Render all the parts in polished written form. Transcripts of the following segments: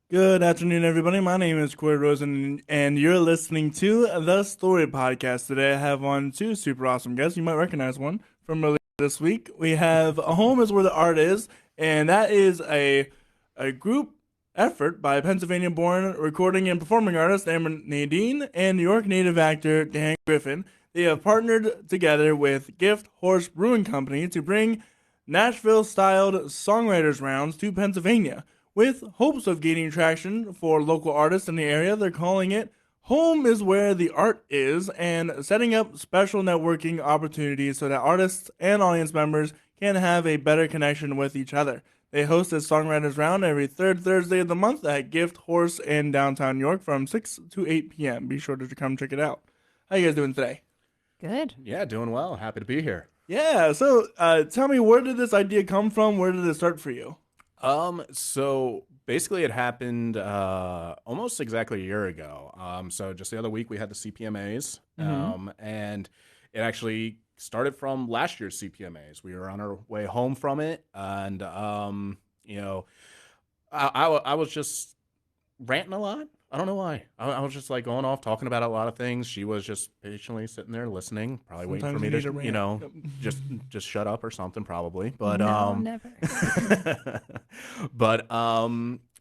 Good afternoon, everybody. My name is Corey Rosen, and you're listening to the Story Podcast. Today, I have on two super awesome guests. You might recognize one from earlier this week. We have A Home is Where the Art Is, and that is a group effort by Pennsylvanian-born recording and performing artist named Nadine and York-native actor Dan Griffin. They have partnered together with Gift Horse Brewing Company to bring Nashville-styled songwriters rounds to Pennsylvania. With hopes of gaining traction for local artists in the area, they're calling it Home is Where the Art Is and setting up special networking opportunities so that artists and audience members can have a better connection with each other. They host a songwriters round every third Thursday of the month at Gift Horse in downtown York from 6 to 8 p.m. Be sure to come check it out. How you guys doing today? Good. Yeah, doing well. Happy to be here. Yeah, so tell me, where did this idea come from? Where did it start for you? So basically it happened almost exactly a year ago. So just the other week we had the CPMAs, and it actually started from last year's CPMAs. We were on our way home from it, and you know, I was just ranting a lot. I don't know why. I was just like going off talking about a lot of things. She was just patiently sitting there listening, probably waiting for Sometimes me you need to, a rant. Yep. just shut up or something, probably. But No, never. but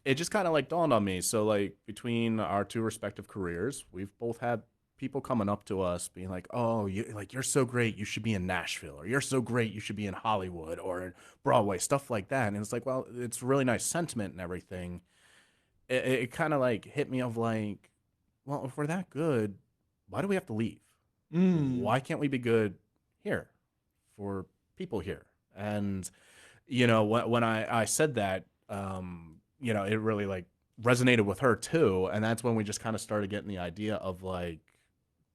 it just kind of like dawned on me. So like between our two respective careers, we've both had people coming up to us being like, "Oh, you're so great, you should be in Nashville, or you're so great, you should be in Hollywood or Broadway, stuff like that." And it's like, well, it's really nice sentiment and everything. It kind of like hit me of like, well, if we're that good, why do we have to leave? Mm. Why can't we be good here for people here? And when I said that, it really like resonated with her too, and that's when we just kind of started getting the idea of like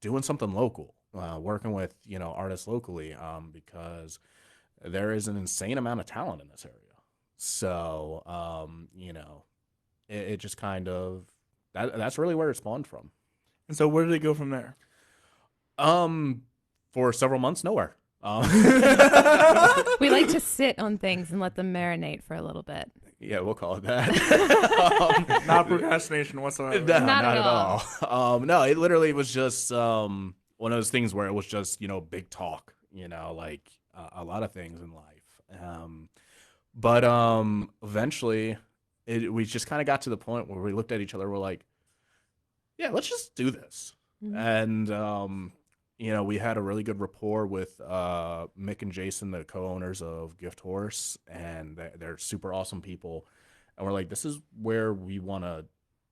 doing something local, working with artists locally, because there is an insane amount of talent in this area. So it just kind of that's really where it spawned from. And so where did it go from there? Um, for several months, nowhere. We like to sit on things and let them marinate for a little bit. Yeah, we'll call it that. Not procrastination whatsoever. No, Not not at at all. No, it literally was just one of those things where it was just big talk, like a lot of things in life. But eventually, we just kind of got to the point where we looked at each other. We're like, yeah, let's just do this. Mhm. And we had a really good rapport with Mick and Jason, the co-owners of Gift Horse, and they're super awesome people. And we're like, this is where we want to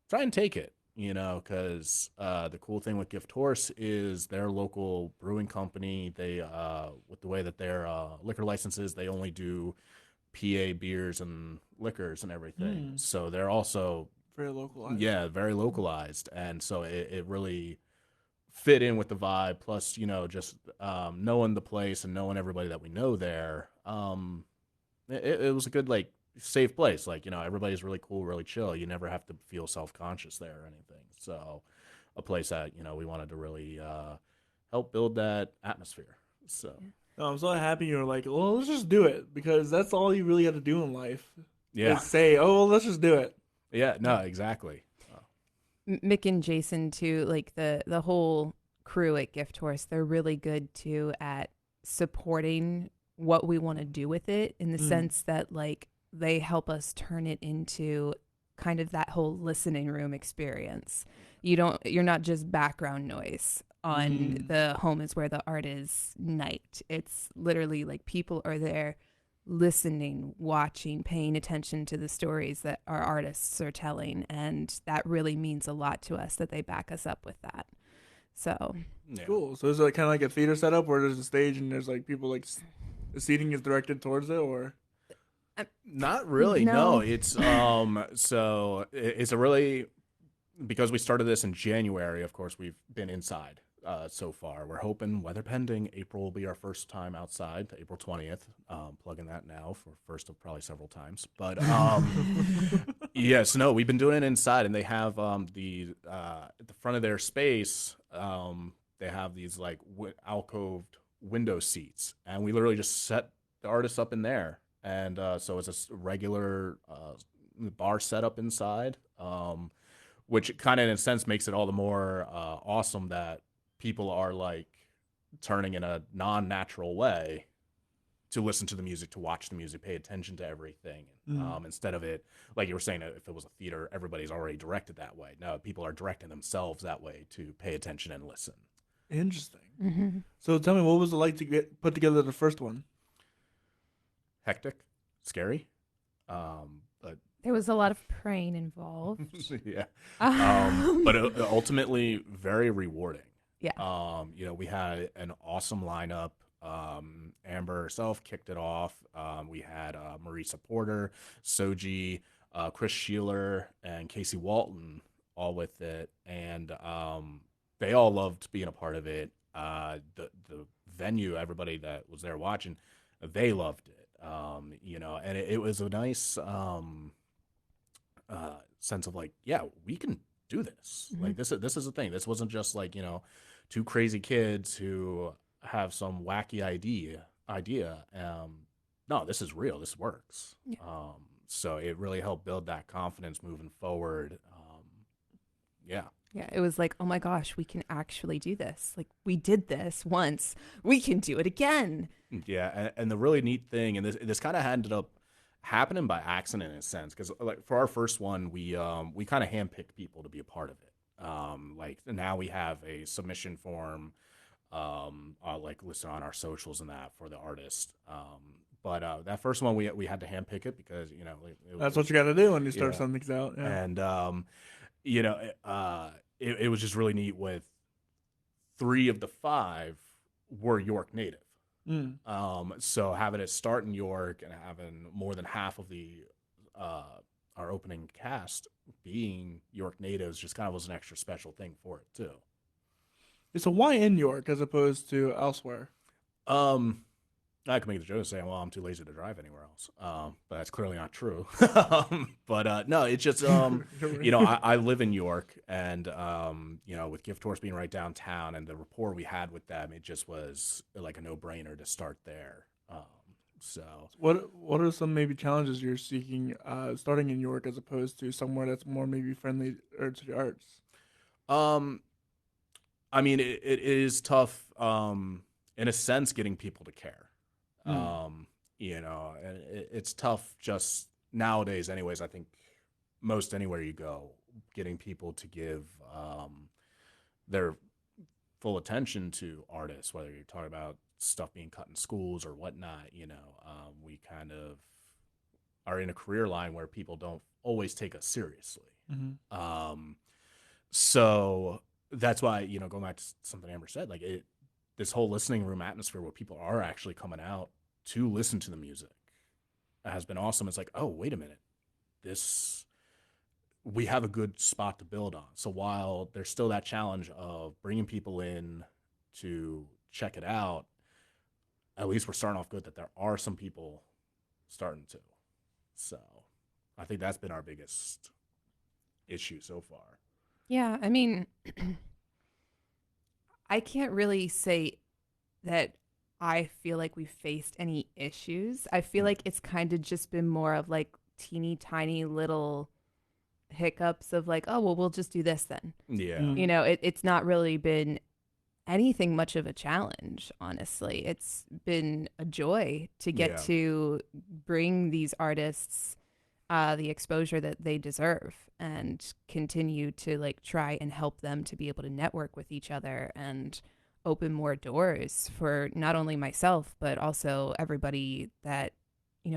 try and take it, because the cool thing with Gift Horse is their local brewing company. They, with the way that their liquor licenses, they only do PA beers and liquors and everything. So they're also, Very localized. yeah, very localized. And so it really fit in with the vibe. Plus, just knowing the place and knowing everybody that we know there, it was a good, like, safe place. Like, everybody's really cool, really chill. You never have to feel self-conscious there or anything. So a place that, we wanted to really help build that atmosphere. So, No, I'm so happy you're like, well, let's just do it because that's all you really have to do in life. yeah. Is say, oh, well, let's just do it. Yeah, no, exactly. Mick and Jason too, like the whole crew at Gift Horse, they're really good too at supporting what we want to do with it in the sense that like they help us turn it into kind of that whole listening room experience. You're not just background noise on the Home is Where the Art Is night. It's literally like people are there listening, watching, paying attention to the stories that our artists are telling. And that really means a lot to us that they back us up with that. So, Yeah. Cool. So is it kind of like a theater setup where there's a stage and there's like people like the seating is directed towards it, or? Not really. No. No, it's so it's a really, because we started this in January. Of course, we've been inside so far. We're hoping, weather pending, April will be our first time outside, April 20th. Plugging that now for first of probably several times. But yes, no, we've been doing it inside, and they have the at the front of their space. They have these like alcoved window seats, and we literally just set the artists up in there. And so it's a regular bar setup inside, which kind of in a sense makes it all the more awesome that people are like turning in a non-natural way to listen to the music, to watch the music, pay attention to everything. Instead of it, like you were saying, if it was a theater, everybody's already directed that way. No, people are directing themselves that way to pay attention and listen. Interesting. So tell me, what was it like to put together the first one? Hectic, scary, but There was a lot of praying involved. yeah, but ultimately very rewarding. Yeah. We had an awesome lineup. Amber herself kicked it off. We had Marisa Porter, Soji, Chris Sheeler, and Casey Walton all with it, and they all loved being a part of it. The venue, everybody that was there watching, they loved it. And it was a nice sense of like, yeah, we can do this. Like this is a thing. This wasn't just like, two crazy kids who have some wacky idea. No, this is real. This works. Yeah. So it really helped build that confidence moving forward. Yeah. Yeah, it was like, oh my gosh, we can actually do this. Like, we did this once. We can do it again. Yeah, and the really neat thing, and this kind of ended up happening by accident in a sense, because like for our first one, we kind of handpicked people to be a part of it. Like now we have a submission form, like listed on our socials and that for the artist. But that first one we had to handpick it because That's what you got to do when you start something out. Yeah. And it was just really neat with 3 of the 5 were York-native. So having it start in York and having more than half of the our opening cast being York natives just kind of was an extra special thing for it too. So why in York as opposed to elsewhere? I could make the joke and say, well, I'm too lazy to drive anywhere else. But that's clearly not true. But no, it's just, I live in York and, with Gift Horse being right downtown and the rapport we had with them, it just was like a no-brainer to start there. So what are some maybe challenges you're seeking starting in York as opposed to somewhere that's more maybe friendly to the arts? I mean, it is tough, in a sense, getting people to care. And it's tough just nowadays anyways. I think most anywhere you go, getting people to give their full attention to artists, whether you're talking about stuff being cut in schools or whatnot, we kind of are in a career line where people don't always take us seriously. So that's why, going back to something Amber said, like this whole listening room atmosphere where people are actually coming out to listen to the music has been awesome. It's like, oh, wait a minute, we have a good spot to build on. So while there's still that challenge of bringing people in to check it out, at least we're starting off good that there are some people starting to. So I think that's been our biggest issue so far. Yeah, I mean, I can't really say that I feel like we faced any issues. I feel like it's kind of just been more of like teeny tiny little hiccups of like, oh, well, we'll just do this then. Yeah. It's not really been anything much of a challenge, honestly. It's been a joy to get to bring these artists the exposure that they deserve and continue to like try and help them to be able to network with each other and open more doors for not only myself, but also everybody that,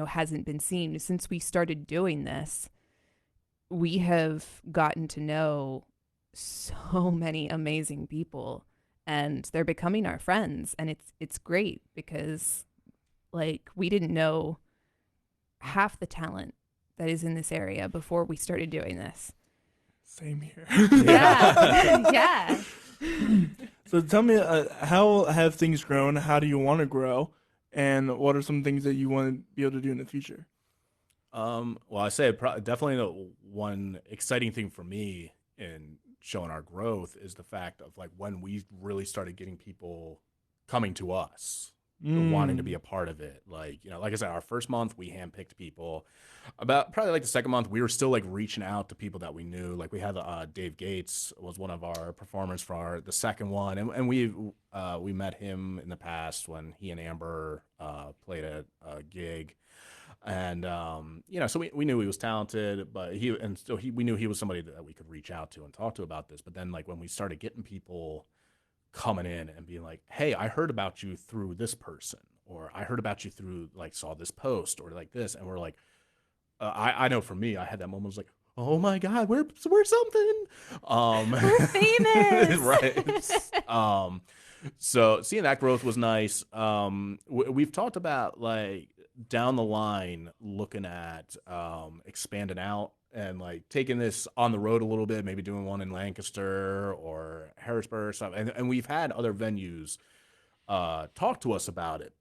hasn't been seen. Since we started doing this, we have gotten to know so many amazing people and they're becoming our friends. And it's great because like we didn't know half the talent that is in this area before we started doing this. Same here. Yeah. Yeah. So tell me, how have things grown? How do you want to grow? And what are some things that you want to be able to do in the future? Well, I say definitely the one exciting thing for me in showing our growth is the fact of like when we really started getting people coming to us wanting to be a part of it. Like, like I said, our first month we handpicked people. About probably like the second month, we were still like reaching out to people that we knew. Like we had Dave Gates was one of our performers for the second one, and we met him in the past when he and Amber played a gig. And so we knew he was talented, but we knew he was somebody that we could reach out to and talk to about this. But then like when we started getting people coming in and being like, hey, I heard about you through this person, or I heard about you through like saw this post or like this, and we're like, I know for me, I had that moment. I was like, oh my god, we're something, we're famous, right? So seeing that growth was nice. We've talked about like down the line looking at expanding out and like taking this on the road a little bit, maybe doing one in Lancaster or Harrisburg or something. And we've had other venues talk to us about it,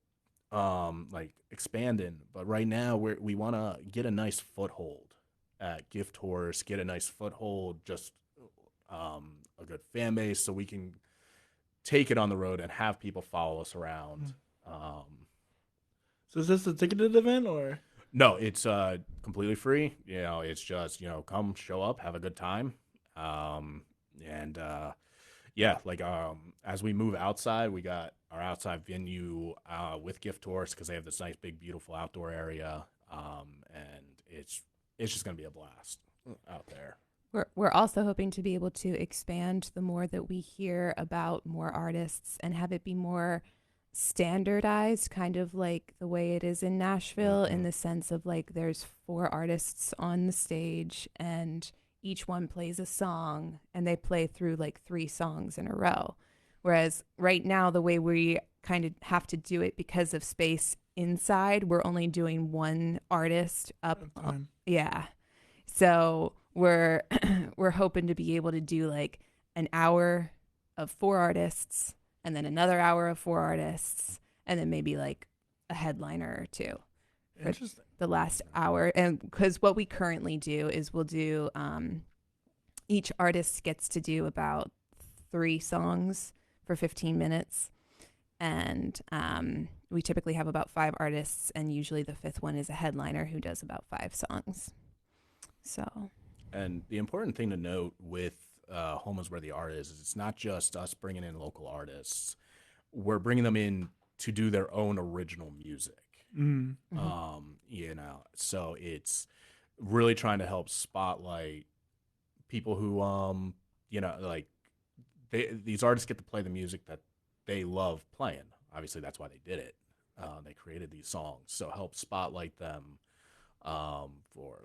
like expanding. But right now we want to get a nice foothold at Gift Horse, get a nice foothold, just a good fan base, so we can take it on the road and have people follow us around. So is this a ticketed event or? No, it's completely free. It's just, come, show up, have a good time. As we move outside, we got our outside venue with Gift Horse because they have this nice, big, beautiful outdoor area. And it's just going to be a blast out there. We're also hoping to be able to expand the more that we hear about more artists and have it be more standardized, kind of like the way it is in Nashville, in the sense of like there's 4 artists on the stage and each one plays a song and they play through like 3 songs in a row. Whereas right now, the way we kind of have to do it because of space inside, we're only doing 1 artist up. Yeah. So we're hoping to be able to do like an hour of 4 artists and then another hour of 4 artists and then maybe like a headliner or 2 for the last hour. And because what we currently do is we'll do each artist gets to do about 3 songs for 15 minutes. And we typically have about 5 artists, and usually the 5th one is a headliner who does about 5 songs. So, and the important thing to note with Home is Where the Art is it's not just us bringing in local artists. We're bringing them in to do their own original music. So it's really trying to help spotlight people who, these artists get to play the music that they love playing. Obviously, that's why they did it. They created these songs, so help spotlight them for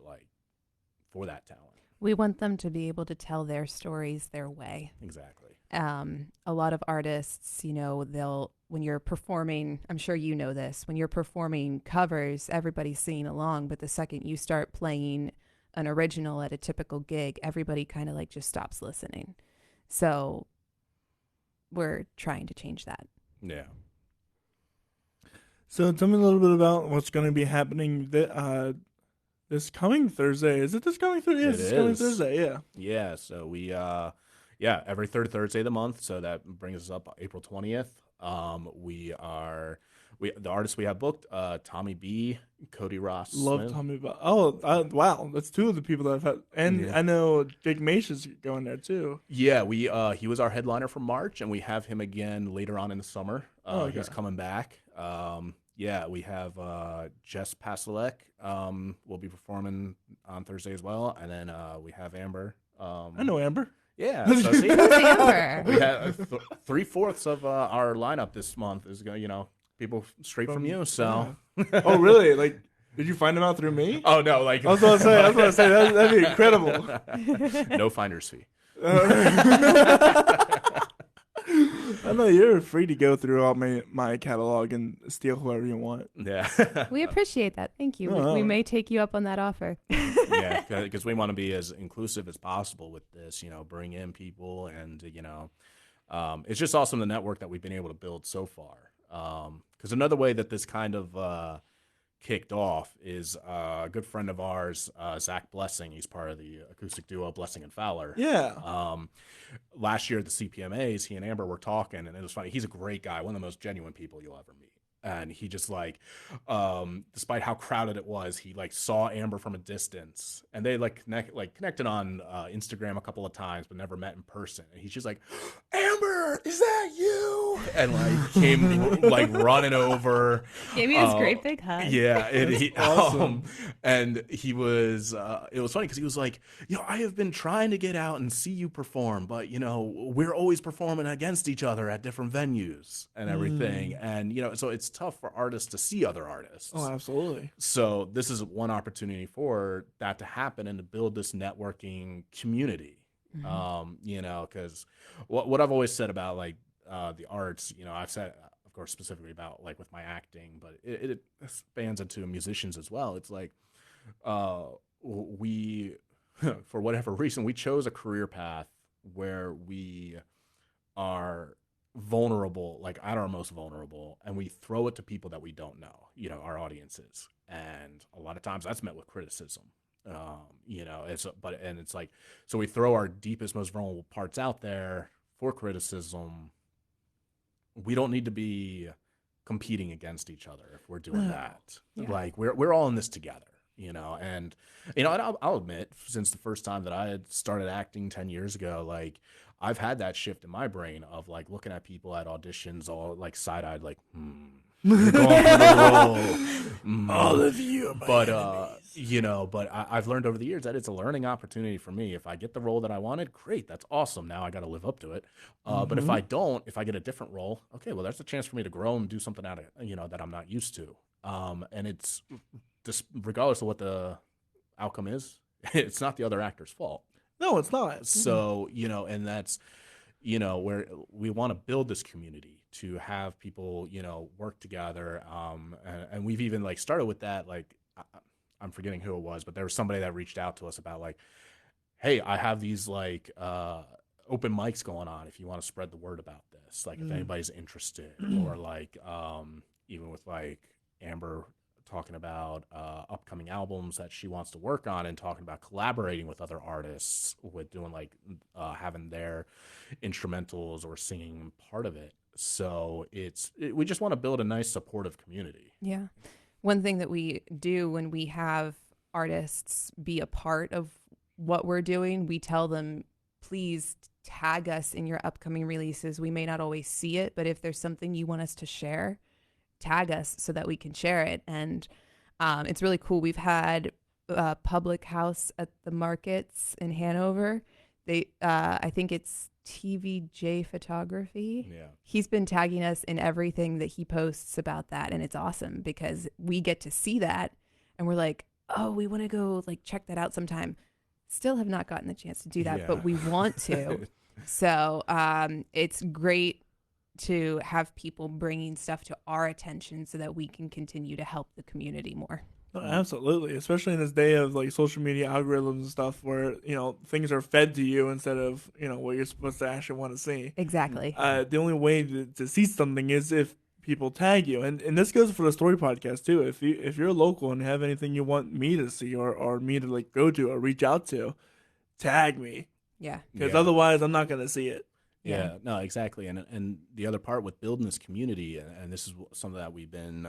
that talent. We want them to be able to tell their stories their way. Exactly. A lot of artists, when you're performing, I'm sure you know this, when you're performing covers, everybody's singing along, but the second you start playing an original at a typical gig, everybody kind of like just stops listening. So we're trying to change that. Yeah. So tell me a little bit about what's going to be happening this coming Thursday. Is it this coming Thursday? Yes, it's coming Thursday, yeah. Yeah, so we, every third Thursday of the month, so that brings us up April 20th. The artists we have booked, Tommy B, Cody Ross. Love Smith. Tommy B. Oh, wow. That's 2 of the people that I've had. And I know Jake Maish is going there, too. Yeah, he was our headliner for March, and we have him again later on in the summer. He's coming back. We have Jess Pasolek will be performing on Thursday as well, and then we have Amber. I know Amber. Yeah, so see, Amber. we have 3/4 of our lineup this month is going. People straight from you. So, Oh, really? Like, did you find them out through me? Oh no, like I was going to say that'd be incredible. No finder's fee. I know you're free to go through all my catalog and steal whoever you want. Yeah, we appreciate that. Thank you. We may take you up on that offer. Yeah, because we want to be as inclusive as possible with this. Bring in people, and it's just awesome the network that we've been able to build so far. Because another way that this kind of kicked off is a good friend of ours, Zach Blessing. He's part of the acoustic duo Blessing and Fowler. Yeah. Last year at the CPMAs, he and Amber were talking, and it was funny. He's a great guy, one of the most genuine people you'll ever meet. And he just like, despite how crowded it was, he like saw Amber from a distance, and they like connected on Instagram a couple of times, but never met in person. And he's just like, Amber, is that you? And like came like running over, Gave me this great big hug. yeah, Awesome. and he was. It was funny because he was like, I have been trying to get out and see you perform, but we're always performing against each other at different venues and everything, and so it's tough for artists to see other artists. Oh, absolutely. So this is one opportunity for that to happen and to build this networking community. Because what I've always said about like the arts, I've said, of course, specifically about like with my acting, but it spans into musicians as well. It's like we, for whatever reason, we chose a career path where we are vulnerable, like at our most vulnerable, and we throw it to people that we don't know, our audiences. And a lot of times that's met with criticism. It's like, so we throw our deepest, most vulnerable parts out there for criticism. We don't need to be competing against each other if we're doing that. Yeah. Like we're all in this together, and I'll admit, since the first time that I had started acting 10 years ago, like I've had that shift in my brain of like looking at people at auditions all like side-eyed, like, you're going for the role. All of you are my enemies. But I've learned over the years that it's a learning opportunity for me. If I get the role that I wanted, great, that's awesome. Now I got to live up to it. But if I don't, if I get a different role, okay, well, that's a chance for me to grow and do something out of, that I'm not used to. And it's just regardless of what the outcome is, it's not the other actor's fault. No, it's not. So, and that's, where we want to build this community to have people, work together. And we've even like started with that. Like, I'm forgetting who it was, but there was somebody that reached out to us about like, hey, I have these like open mics going on if you want to spread the word about this. Like if anybody's interested, or like even with like Amber talking about upcoming albums that she wants to work on, and talking about collaborating with other artists with doing like having their instrumentals or singing part of it. So we just want to build a nice supportive community. Yeah. One thing that we do when we have artists be a part of what we're doing, we tell them, please tag us in your upcoming releases. We may not always see it, but if there's something you want us to share, tag us so that we can share it. And it's really cool. We've had Public House at the markets in Hanover. I think it's TVJ Photography. Yeah. He's been tagging us in everything that he posts about that. And it's awesome because we get to see that and we're like, oh, we want to go like check that out sometime. Still have not gotten the chance to do that, but we want to. So it's great to have people bringing stuff to our attention so that we can continue to help the community more. Oh, absolutely, especially in this day of like social media algorithms and stuff, where things are fed to you instead of what you're supposed to actually want to see. Exactly. The only way to see something is if people tag you, and this goes for the story podcast too. If you're local and have anything you want me to see or me to like go to or reach out to, tag me. Yeah. Because otherwise, I'm not gonna see it. Yeah, no, exactly. And the other part with building this community, and this is something that we've been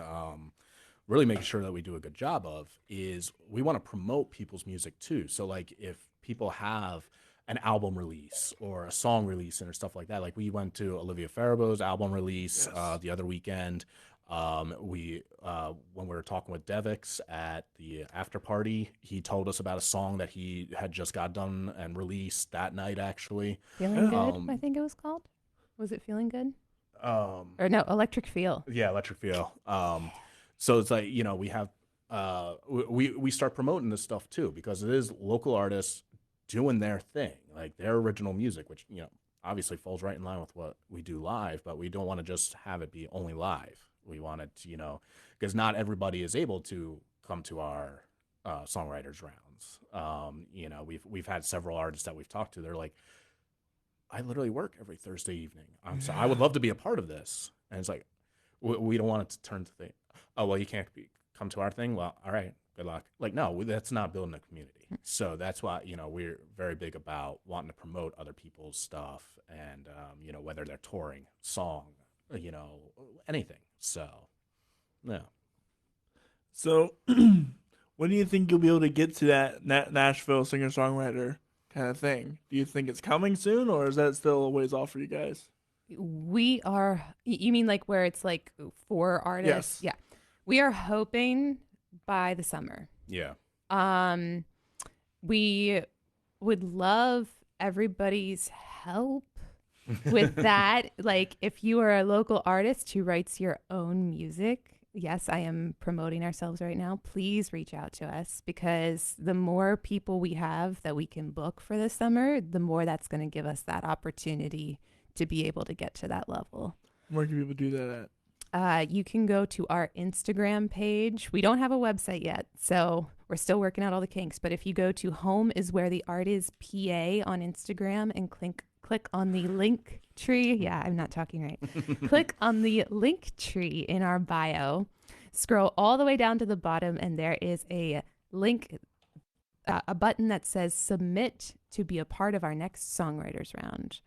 really making sure that we do a good job of, is we want to promote people's music too. So like if people have an album release or a song release and stuff like that, like we went to Olivia Farabo's album release the other weekend. When we were talking with Devix at the after party, he told us about a song that he had just got done and released that night, actually. Feeling Good, I think it was called. Was it Feeling Good? Or no, Electric Feel. Yeah, Electric Feel. So it's like, we have, we start promoting this stuff too, because it is local artists doing their thing, like their original music, which, obviously falls right in line with what we do live, but we don't want to just have it be only live. We want it to, because not everybody is able to come to our songwriters rounds. We've had several artists that we've talked to. They're like, I literally work every Thursday evening. I would love to be a part of this. And it's like, we don't want it to turn to the, oh, well, you can't come to our thing. Well, all right, good luck. Like, no, that's not building a community. So that's why, we're very big about wanting to promote other people's stuff and, whether they're touring, song, anything. So. Yeah. So, when do you think you'll be able to get to that Nashville singer-songwriter kind of thing? Do you think it's coming soon, or is that still a ways off for you guys? We are, you mean like where it's like for artists? Yes. Yeah. We are hoping by the summer. Yeah. We would love everybody's help with that. Like, if you are a local artist who writes your own music, yes, I am promoting ourselves right now. Please reach out to us, because the more people we have that we can book for the summer, the more that's going to give us that opportunity to be able to get to that level. Where can people do that at? You can go to our Instagram page. We don't have a website yet, so we're still working out all the kinks. But if you go to Home is Where the Art Is PA on Instagram and click on the link tree. Yeah, I'm not talking right. Click on the link tree in our bio. Scroll all the way down to the bottom, and there is a link, a button that says Submit to be a part of our next Songwriters Round.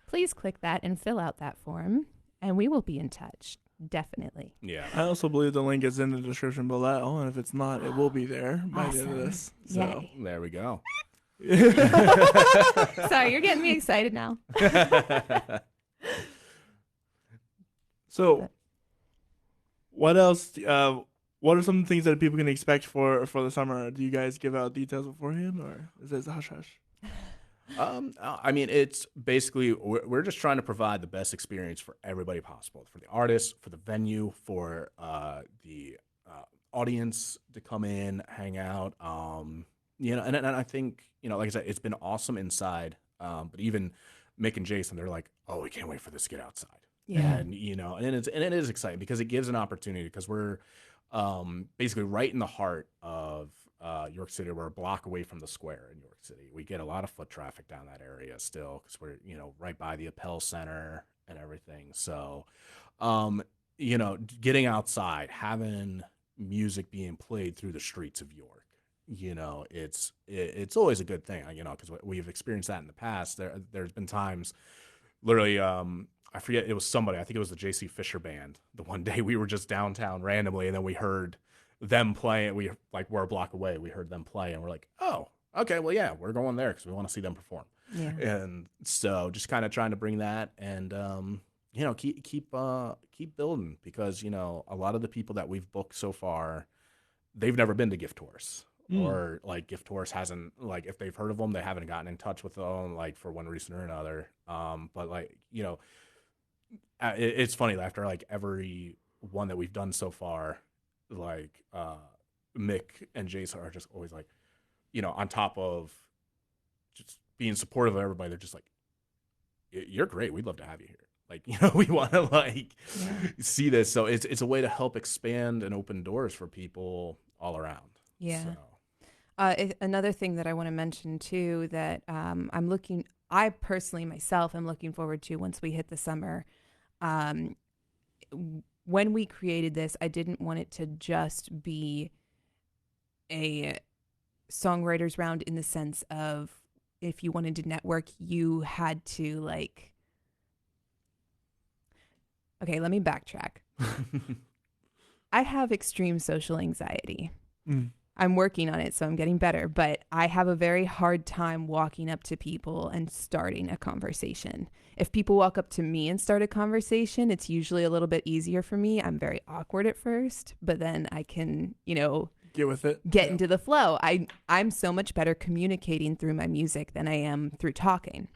Please click that and fill out that form, and we will be in touch. Definitely. Yeah. I also believe the link is in the description below, and if it's not, it will be there by the end of this. So Yay. There we go. Sorry, you're getting me excited now. So, what else? What are some things that people can expect for the summer? Do you guys give out details beforehand, or is it hush hush? I mean, it's basically we're just trying to provide the best experience for everybody possible, for the artists, for the venue, for the audience to come in, hang out. You know, and I think, you know, like I said, it's been awesome inside. But even Mick and Jason, they're like, oh, we can't wait for this to get outside. Yeah. And you know, and it is exciting because it gives an opportunity, because we're basically right in the heart of York City. We're a block away from the square in York City. We get a lot of foot traffic down that area still, because we're, you know, right by the Appel Center and everything. So, you know, getting outside, having music being played through the streets of York, you know, it's always a good thing, you know, because we've experienced that in the past. There's been times, literally, I forget, it was somebody, I think it was the J.C. Fisher Band. The one day we were just downtown randomly, and then we heard them playing. We're a block away. We heard them play, and we're like, oh, okay, well, yeah, we're going there because we want to see them perform. Yeah. And so just kind of trying to bring that, and you know, keep building, because, you know, a lot of the people that we've booked so far, they've never been to Gift Horse. Or like Gift Horse hasn't, like, if they've heard of them, they haven't gotten in touch with them, like, for one reason or another. But like, you know, it's funny, after like every one that we've done so far, like Mick and Jason are just always like, you know, on top of just being supportive of everybody, they're just like, you're great, we'd love to have you here. Like, you know, we want to like see this. So it's a way to help expand and open doors for people all around. Yeah. So. Another thing that I want to mention too, that I personally myself am looking forward to once we hit the summer. When we created this, I didn't want it to just be a songwriters round in the sense of, if you wanted to network, you had to like, okay, let me backtrack. I have extreme social anxiety. I'm working on it, so I'm getting better, but I have a very hard time walking up to people and starting a conversation. If people walk up to me and start a conversation, it's usually a little bit easier for me. I'm very awkward at first, but then I can, you know, Get with it. Get into the flow. I'm so much better communicating through my music than I am through talking.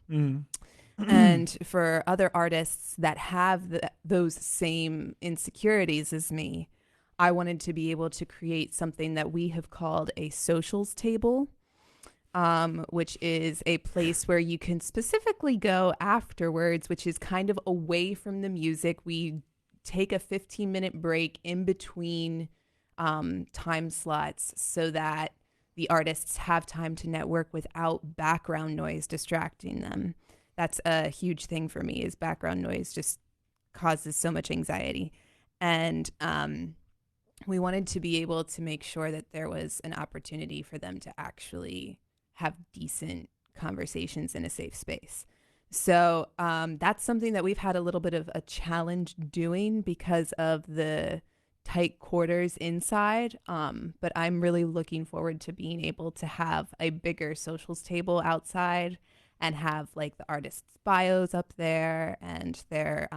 And for other artists that have those same insecurities as me, I wanted to be able to create something that we have called a socials table, which is a place where you can specifically go afterwards, which is kind of away from the music. We take a 15-minute break in between time slots so that the artists have time to network without background noise distracting them. That's a huge thing for me, is background noise just causes so much anxiety. And we wanted to be able to make sure that there was an opportunity for them to actually have decent conversations in a safe space. So that's something that we've had a little bit of a challenge doing because of the tight quarters inside. But I'm really looking forward to being able to have a bigger socials table outside and have like the artists' bios up there and their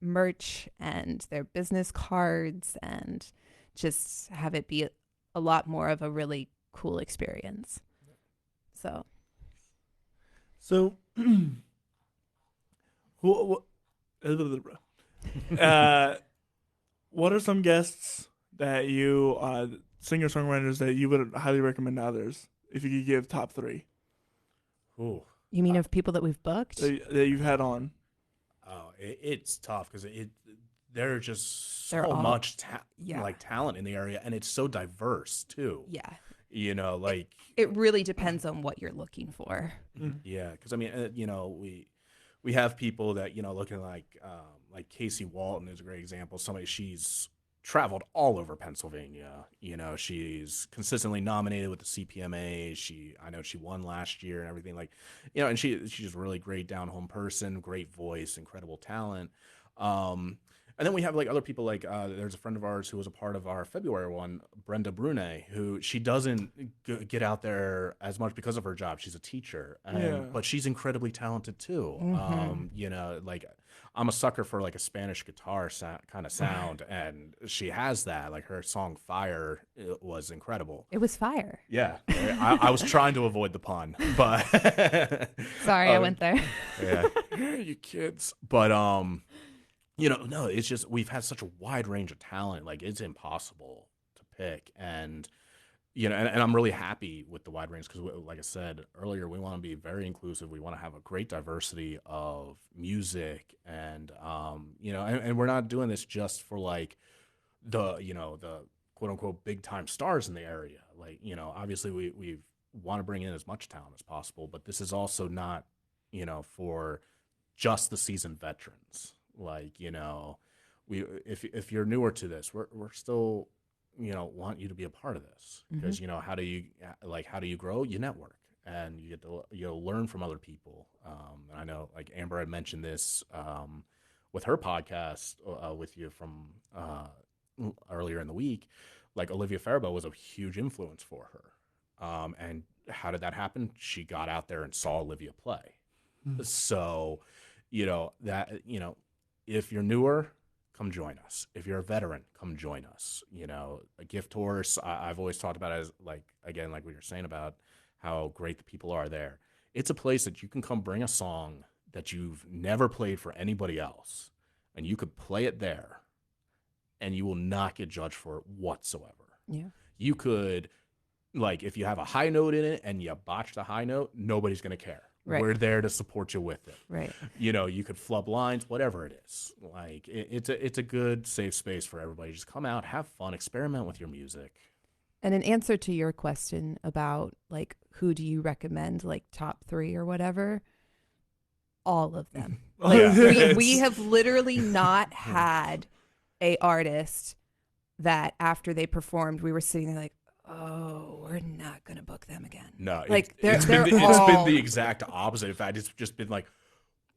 merch and their business cards, and just have it be a lot more of a really cool experience. So, what are some guests that you, singer-songwriters that you would highly recommend to others, if you could give top 3? Ooh. You mean of people that we've booked? That you've had on? Oh, it's tough because there's just They're so all- much Yeah. like talent in the area, and it's so diverse too. Yeah. You know, like It really depends on what you're looking for. yeah, because I mean, you know, we have people that, you know, looking like Casey Walton is a great example. She's traveled all over Pennsylvania. You know, she's consistently nominated with the CPMA. I know she won last year and everything, like, you know, and she's just a really great down home person, great voice, incredible talent. And then we have like other people, like there's a friend of ours who was a part of our February one, Brenda Brunet, who she doesn't get out there as much because of her job. She's a teacher, but she's incredibly talented too. You know, like I'm a sucker for like a Spanish guitar kind of sound, and she has that. Like her song "Fire" was incredible. It was fire. Yeah, I was trying to avoid the pun, but Sorry, I went there. yeah, you kids. But you know, no, it's just we've had such a wide range of talent. Like it's impossible to pick, and you know, and I'm really happy with the wide range because, like I said earlier, we want to be very inclusive. We want to have a great diversity of music, and you know, and we're not doing this just for like the quote unquote big time stars in the area. Like, you know, obviously we want to bring in as much talent as possible, but this is also not, you know, for just the seasoned veterans. Like, you know, if you're newer to this, we're still, you know, want you to be a part of this because, you know, how do you grow? You network and you get to, you know, learn from other people. And I know like Amber had mentioned this with her podcast with you from earlier in the week. Like Olivia Faribault was a huge influence for her. And how did that happen? She got out there and saw Olivia play. So, you know, if you're newer, come join us. If you're a veteran, come join us. You know, a Gift Horse, I've always talked about it as, like, again, like we were saying about how great the people are there. It's a place that you can come bring a song that you've never played for anybody else, and you could play it there, and you will not get judged for it whatsoever. Yeah. You could, like, if you have a high note in it and you botch the high note, nobody's going to care. Right. We're there to support you with it. Right. You know, you could flub lines, whatever it is. Like it's a good safe space for everybody. Just come out, have fun, experiment with your music. And in answer to your question about like who do you recommend, like top 3 or whatever, all of them. Like we have literally not had a artist that after they performed we were sitting there like, oh, we're not going to book them again. No, like it's been the exact opposite. In fact, it's just been like,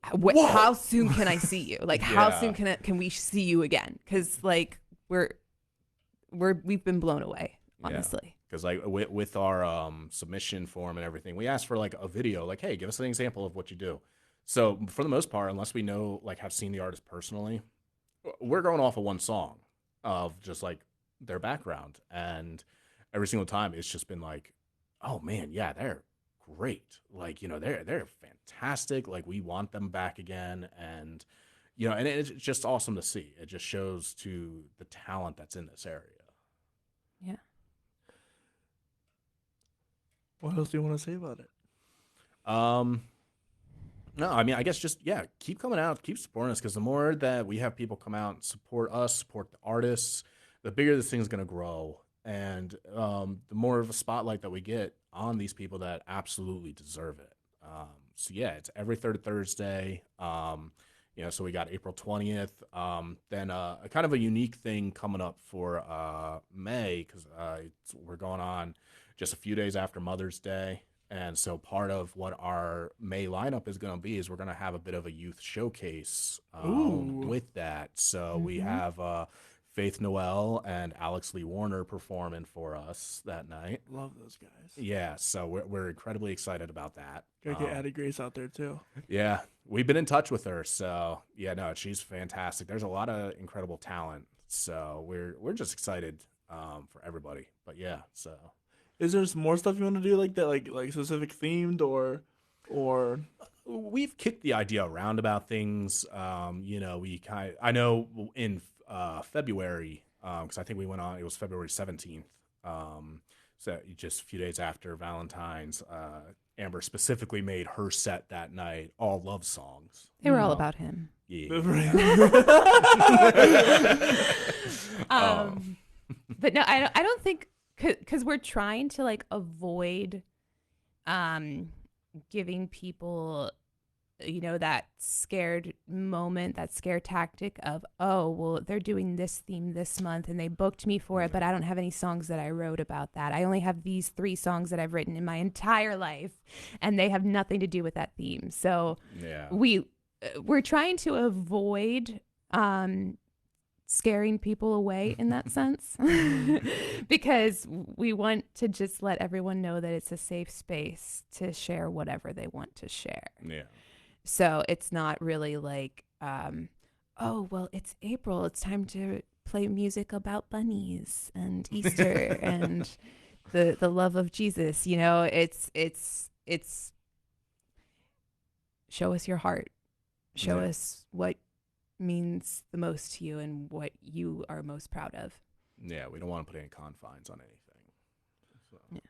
how soon can I see you? Like, how soon can we see you again? Because like we've been blown away, honestly. Because like with our submission form and everything, we asked for like a video, like, hey, give us an example of what you do. So for the most part, unless we know, like, have seen the artist personally, we're going off of one song of just like their background, and every single time it's just been like, oh man, yeah, they're great. Like, you know, they're fantastic. Like, we want them back again. And, you know, and it's just awesome to see. It just shows to the talent that's in this area. Yeah. What else do you want to say about it? No, I mean, I guess just, yeah, keep coming out, keep supporting us, because the more that we have people come out and support us, support the artists, the bigger this thing's going to grow. And the more of a spotlight that we get on these people that absolutely deserve it. So, yeah, it's every third Thursday. You know, so we got April 20th. Then a kind of a unique thing coming up for May, because we're going on just a few days after Mother's Day. And so part of what our May lineup is going to be is we're going to have a bit of a youth showcase with that. So we have Faith Noel and Alex Lee Warner performing for us that night. Love those guys. Yeah, so we're incredibly excited about that. Gotta get Addie Grace out there too. Yeah, we've been in touch with her, so yeah, no, she's fantastic. There's a lot of incredible talent, so we're just excited for everybody. But yeah, so is there some more stuff you want to do like that, like specific themed or? We've kicked the idea around about things. I know in February, because I think we went on. It was February 17th. So just a few days after Valentine's, Amber specifically made her set that night all love songs. They were all about him. Yeah. But no, I don't think, because we're trying to like avoid giving people, that scared moment, that scare tactic of, oh, well, they're doing this theme this month and they booked me for it, but I don't have any songs that I wrote about that. I only have these 3 songs that I've written in my entire life, and they have nothing to do with that theme. So Yeah. we're trying to avoid scaring people away in that sense, because we want to just let everyone know that it's a safe space to share whatever they want to share. Yeah. So it's not really like, oh, well, it's April. It's time to play music about bunnies and Easter and the love of Jesus. It's show us your heart. Show us what means the most to you and what you are most proud of. Yeah, we don't want to put any confines on anything. So. Yeah.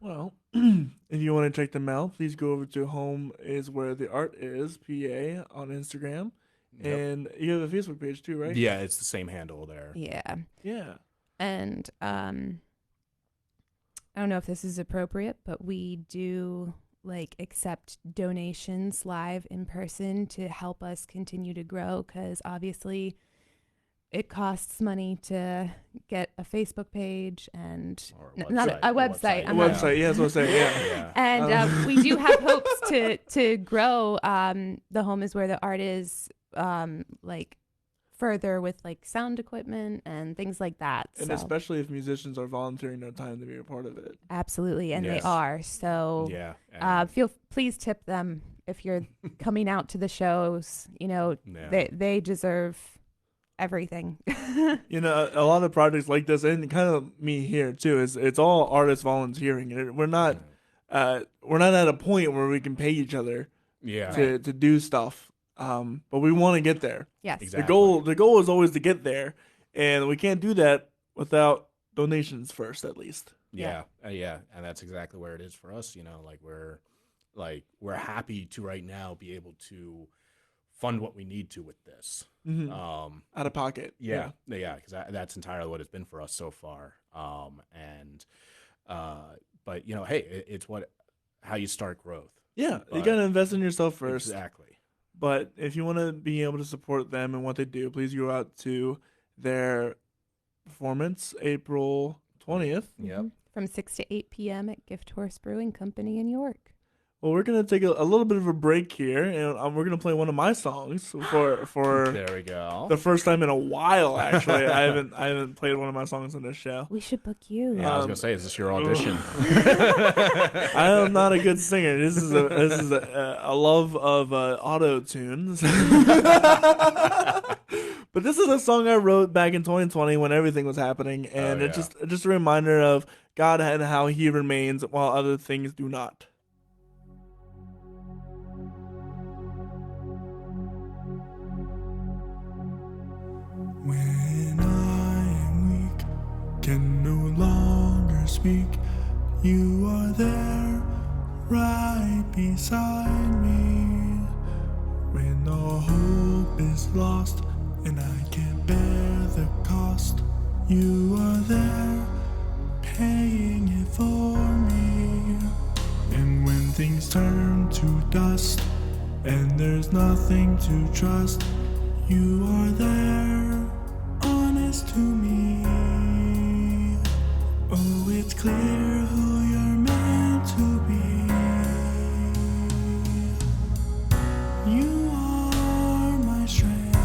Well, if you want to check them out, please go over to Home Is Where the Art Is, PA, on Instagram. Yep. And you have a Facebook page too, right? Yeah, it's the same handle there. Yeah. Yeah. And I don't know if this is appropriate, but we do accept donations live in person to help us continue to grow, because obviously it costs money to get a Facebook page and A website. A website, yeah, that's what I'm saying, yeah. And we do have hopes to grow the Home Is Where the Art Is, further with sound equipment and things like that. And so. especially if musicians are volunteering their time to be a part of it. Absolutely, and Yes. they are. So Yeah. please tip them if you're coming out to the shows. They deserve everything. A lot of projects like this, and kind of me here too, is it's all artists volunteering. We're not at a point where we can pay each other to do stuff. But we want to get there. Yes. Exactly. The goal is always to get there, and we can't do that without donations first, at least. Yeah. And that's exactly where it is for us. We're happy to right now be able to fund what we need to with this. Mm-hmm. Out of pocket. Yeah, because that's entirely what it's been for us so far. But hey, it's how you start growth. Yeah, But- you gotta invest in yourself first. Exactly. But if you want to be able to support them and what they do, please go out to their performance April 20th. Yep. From 6 to 8 p.m. at Gift Horse Brewing Company in York. Well, we're gonna take a little bit of a break here, and we're gonna play one of my songs for There we go. the first time in a while. Actually, I haven't played one of my songs on this show. We should book you. Yeah, I was gonna say, is this your audition? I am not a good singer. This is a love of auto tunes. But this is a song I wrote back in 2020 when everything was happening, and it's just a reminder of God and how He remains while other things do not. When I am weak, can no longer speak, you are there, right beside me. When all hope is lost, and I can't bear the cost, you are there, paying it for me. And when things turn to dust, and there's nothing to trust, you are there, honest to me. Oh, it's clear who you're meant to be. You are my strength.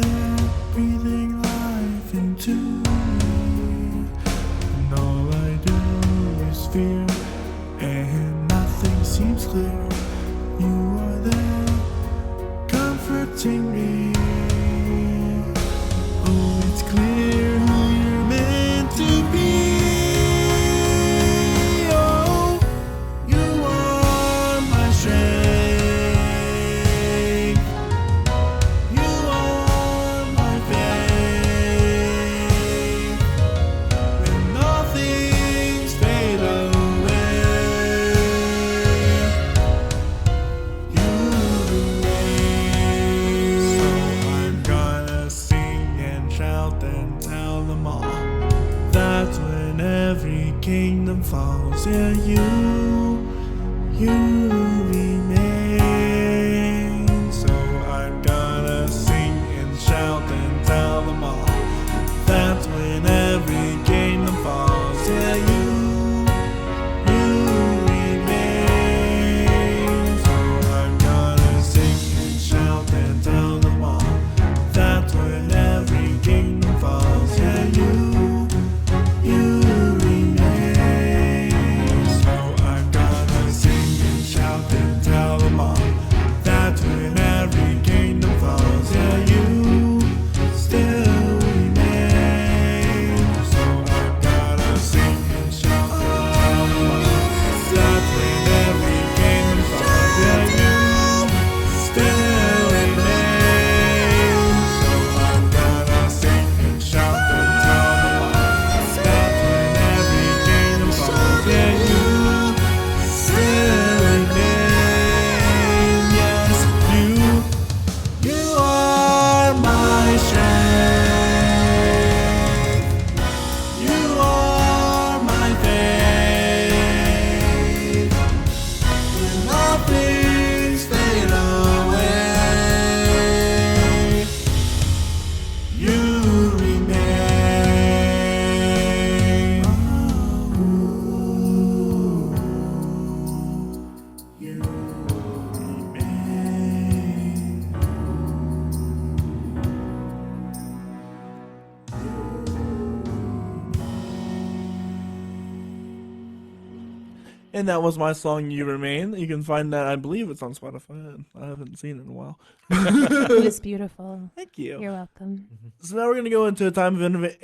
there, breathing life into me. And all I do is fear, and nothing seems clear. You are there, comforting me. Oh, it's clear who you're meant to be. Oh, you are my strength. You are my faith. When all things fade away, you remain. So I'm gonna sing and shout and tell them all. That's when every kingdom falls. Yeah, you remain. So I'm gonna sing and shout and tell them all. That's when every kingdom falls. Yeah, you remain. So I'm gonna sing and shout and tell them all. That's when every kingdom falls. Yeah, you remain. So I'm gonna sing and shout and tell them all. That's when every kingdom falls. Yeah, you still remain. So I'm gonna sing and shout and tell them all. That's when every kingdom falls. Yeah, you still remain. So I'm gonna sing and shout and tell them all. That's when every kingdom falls. Yeah, you still remain. Yes, you are my strength. You are my faith. When all things fade away, you remain. You remain. And that was my song, You Remain. You can find that, I believe it's on Spotify. I haven't seen it in a while. It was beautiful. Thank you. You're welcome. So now we're going to go into a time of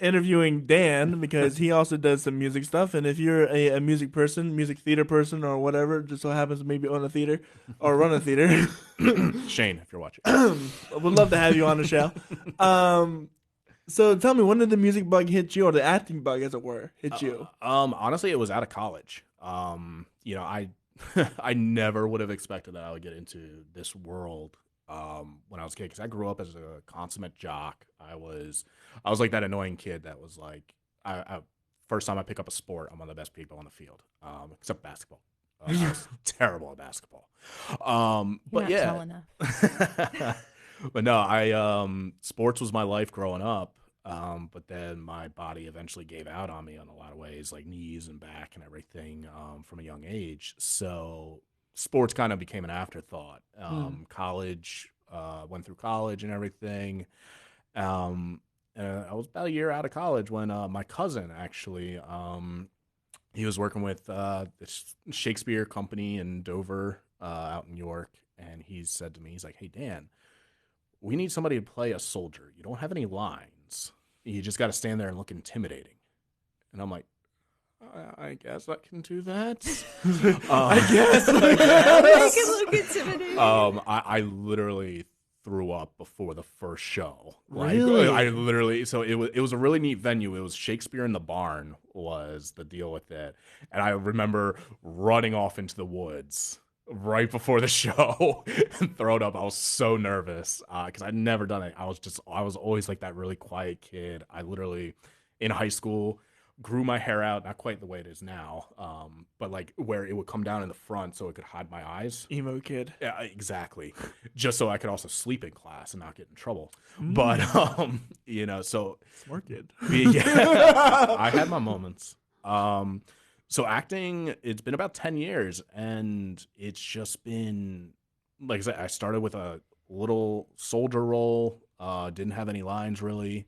interviewing Dan, because he also does some music stuff. And if you're a music person, music theater person, or whatever, just so happens to maybe own a theater or run a theater, Shane, if you're watching. would love to have you on the show. So tell me, when did the music bug hit you, or the acting bug, as it were, hit you? Honestly, it was out of college. I I never would have expected that I would get into this world when I was a kid, because I grew up as a consummate jock. I was like that annoying kid that was like, first time I pick up a sport, I'm one of the best people on the field, except basketball. I was terrible at basketball. You're But not yeah, tall enough. but no, I sports was my life growing up. But then my body eventually gave out on me in a lot of ways, like knees and back and everything, from a young age. So sports kind of became an afterthought. College, went through college and everything. And I was about a year out of college when my cousin actually, he was working with this Shakespeare company in Dover, out in York. And he said to me, he's like, "Hey, Dan, we need somebody to play a soldier. You don't have any lines. You just got to stand there and look intimidating." And I'm like, I guess I can do that. I guess. Make it look intimidating. I literally threw up before the first show. Really? I literally. So it was a really neat venue. It was Shakespeare in the Barn was the deal with it, and I remember running off into the woods right before the show and throwing up. I was so nervous because I'd never done it. I was always like that really quiet kid. I literally, in high school, grew my hair out, not quite the way it is now, but like where it would come down in the front so it could hide my eyes. Emo kid. Yeah, exactly. Just so I could also sleep in class and not get in trouble. But so Smart kid. yeah, I had my moments. So acting, it's been about 10 years, and it's just been, like I said, I started with a little soldier role. Didn't have any lines really.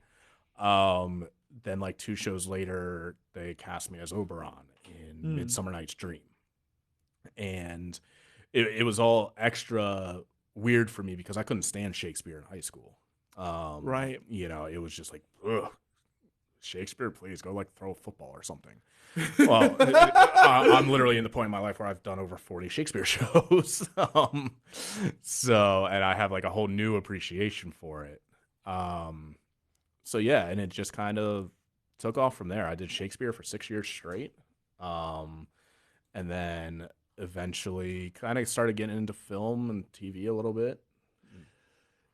Then like 2 shows later, they cast me as Oberon in Midsummer Night's Dream, and it was all extra weird for me because I couldn't stand Shakespeare in high school. Right. You know, it was just like, ugh, Shakespeare, please go like throw a football or something. Well, I'm literally in the point in my life where I've done over 40 Shakespeare shows. So, and I have like a whole new appreciation for it. So yeah, and it just kind of took off from there. I did Shakespeare for 6 years straight. And then eventually kind of started getting into film and TV a little bit.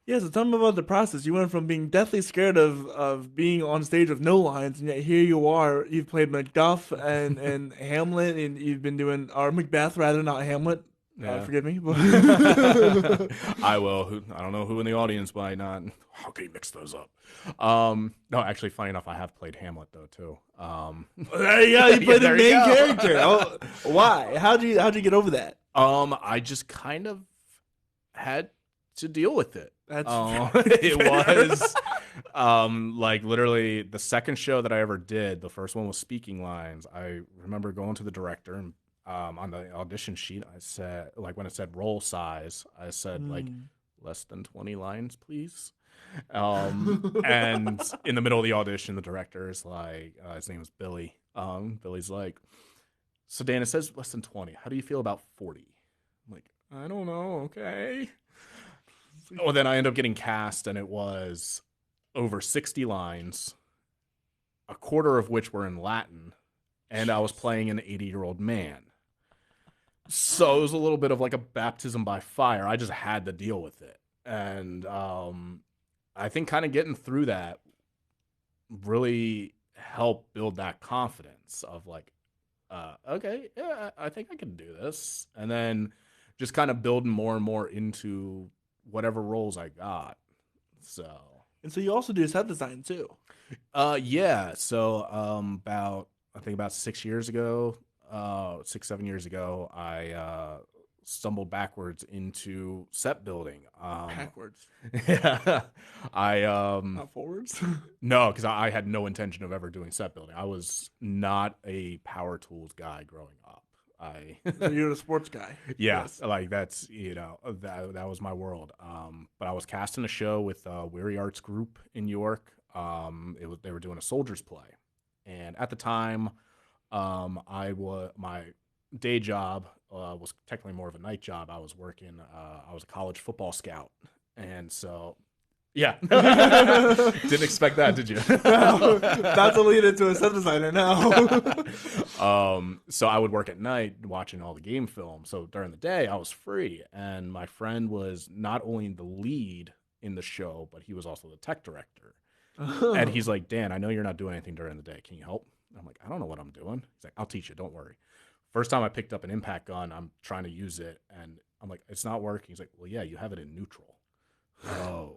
Yeah, so tell me about the process. You went from being deathly scared of being on stage with no lines, and yet here you are. You've played Macduff and Hamlet, and you've been doing, or Macbeth rather, not Hamlet. Yeah. Forgive me. I will. I don't know who in the audience might not. How can you mix those up? No, actually, funny enough, I have played Hamlet though too. There you go. You played the there you main go. character. Oh, why? How'd you get over that? I just kind of had to deal with it. That's it was like literally the second show that I ever did. The first one was speaking lines. I remember going to the director and on the audition sheet, I said, like when it said role size, I said like less than 20 lines, please. And in the middle of the audition, the director is like, his name was Billy. Billy's like, so Dan, it says less than 20. How do you feel about 40? I'm like, I don't know. Okay. Well, then I ended up getting cast, and it was over 60 lines, a quarter of which were in Latin, and I was playing an 80-year-old man. So it was a little bit of like a baptism by fire. I just had to deal with it. And I think kind of getting through that really helped build that confidence of like, okay, yeah, I think I can do this. And then just kind of building more and more into whatever roles I got. So. And so you also do set design too. Yeah. So I think about 6 years ago, 7 years ago, I stumbled backwards into set building. Backwards. Yeah. Not forwards. No, because I had no intention of ever doing set building. I was not a power tools guy growing up. You're a sports guy. Yeah, Yes. like that's, you know, that was my world. But I was cast in a show with Weary Arts Group in York. They were doing a soldier's play, and at the time, my day job was technically more of a night job. I was working. I was a college football scout, and so. Yeah. Didn't expect that, did you? No, not to lead into a set designer now. So I would work at night watching all the game film. So during the day, I was free. And my friend was not only the lead in the show, but he was also the tech director. And he's like, Dan, I know you're not doing anything during the day. Can you help? And I'm like, I don't know what I'm doing. He's like, I'll teach you. Don't worry. First time I picked up an impact gun, I'm trying to use it. And I'm like, it's not working. He's like, well, yeah, you have it in neutral. Oh.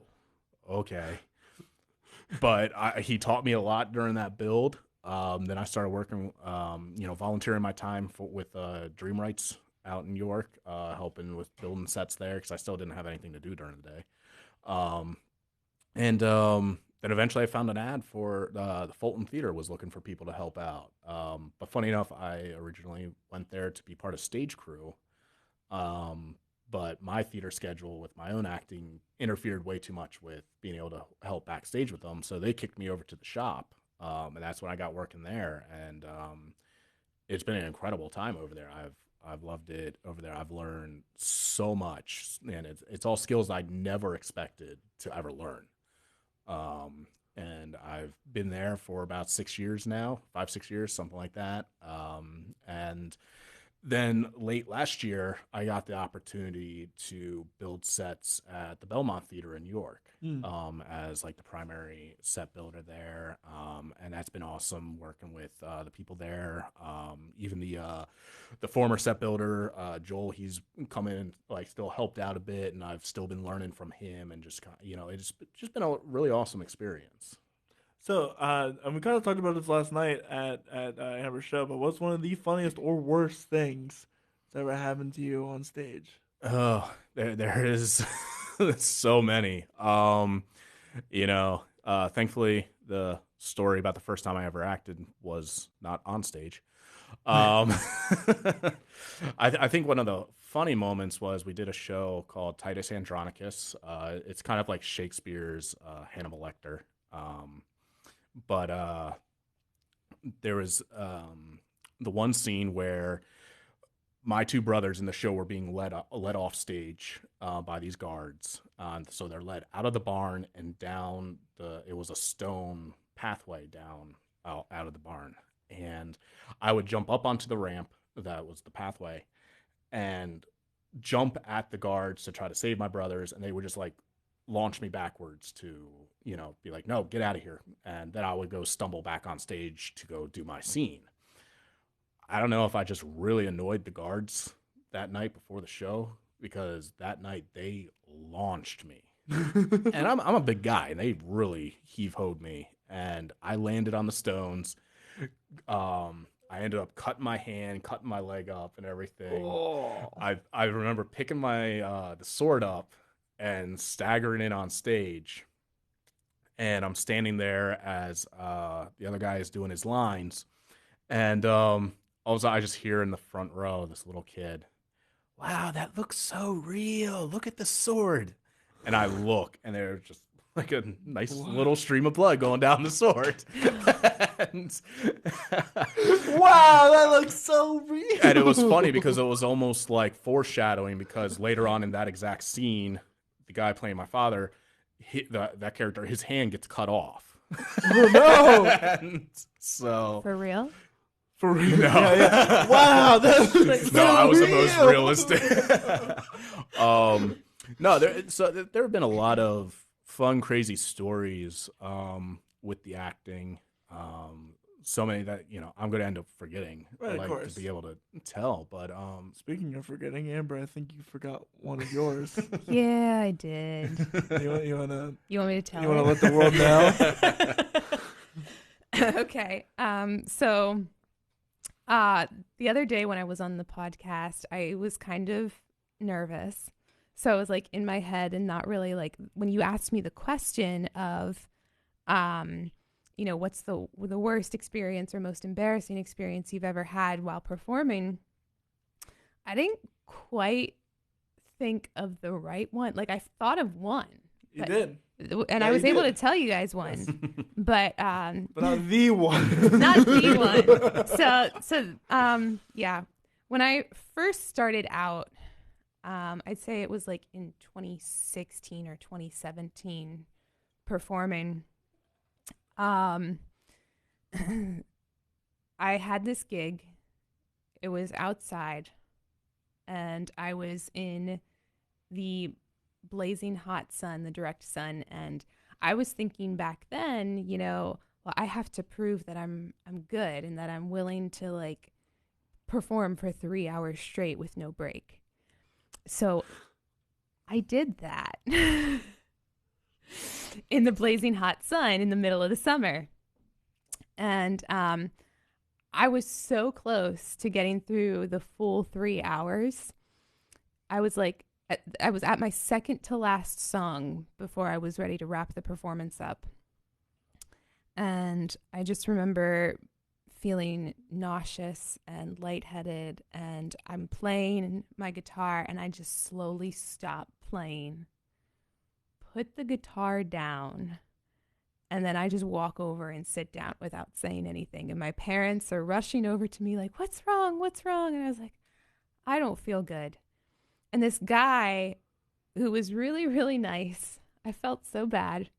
Okay. But he taught me a lot during that build. Then I started working, volunteering my time with Dream Rights out in York, helping with building sets there because I still didn't have anything to do during the day. Then eventually I found an ad for the Fulton Theater was looking for people to help out. But funny enough, I originally went there to be part of stage crew. But my theater schedule with my own acting interfered way too much with being able to help backstage with them. So they kicked me over to the shop. And that's when I got working there. And it's been an incredible time over there. I've loved it over there. I've learned so much. And it's all skills I never expected to ever learn. And I've been there for about 6 years now, 5-6 years, something like that. And then late last year, I got the opportunity to build sets at the Belmont Theater in York as like the primary set builder there. And that's been awesome working with the people there. Even the former set builder, Joel, he's come in and like still helped out a bit, and I've still been learning from him and just, it's just been a really awesome experience. So, and we kind of talked about this last night at Amber's show, but what's one of the funniest or worst things that's ever happened to you on stage? Oh, there is so many. Thankfully, the story about the first time I ever acted was not on stage. I think one of the funny moments was we did a show called Titus Andronicus. It's kind of like Shakespeare's Hannibal Lecter. But there was the one scene where my two brothers in the show were being led off stage by these guards. So they're led out of the barn and down it was a stone pathway down out of the barn. And I would jump up onto the ramp that was the pathway and jump at the guards to try to save my brothers. And they would just like launch me backwards to, be like, no, get out of here. And then I would go stumble back on stage to go do my scene. I don't know if I just really annoyed the guards that night before the show, because that night they launched me. And I'm a big guy, and they really heave-hoed me. And I landed on the stones. I ended up cutting my hand, cutting my leg up, and everything. Oh. I remember picking my the sword up and staggering in on stage. And I'm standing there as the other guy is doing his lines. And also, I just hear in the front row this little kid, "Wow, that looks so real. Look at the sword." And I look, and there's just like a nice little stream of blood going down the sword. And Wow, that looks so real. And it was funny because it was almost like foreshadowing, because later on in that exact scene, the guy playing my father, that character, his hand gets cut off. Oh, no. And so For real? For real. No. Yeah. Wow, that looks No, so I was real. the most realistic. No, there have been a lot of fun, crazy stories with the acting. So many that I'm going to end up forgetting. Right, of like course. to be able to tell. But Speaking of forgetting, Amber, I think you forgot one of yours. Yeah, I did. You wanna Me to tell you wanna it? let the world know? Okay. So the other day when I was on the podcast, I was kind of nervous. So I was like in my head and not really like, when you asked me the question of, what's the worst experience or most embarrassing experience you've ever had while performing, I didn't quite think of the right one. Like I thought of one. You did. And I was able to tell you guys one, but not the one. not the one. So yeah. When I first started out, I'd say it was like in 2016 or 2017 performing. I had this gig. It was outside, and I was in the blazing hot sun, the direct sun, and I was thinking back then, well, I have to prove that I'm good and that I'm willing to like perform for 3 hours straight with no break. So I did that in the blazing hot sun in the middle of the summer. And I was so close to getting through the full 3 hours. I was at my second to last song before I was ready to wrap the performance up. And I just remember feeling nauseous and lightheaded, and I'm playing my guitar and I just slowly stop playing, put the guitar down, and then I just walk over and sit down without saying anything. And my parents are rushing over to me like, "What's wrong? What's wrong?" And I was like, "I don't feel good." And this guy who was really, really nice, I felt so bad.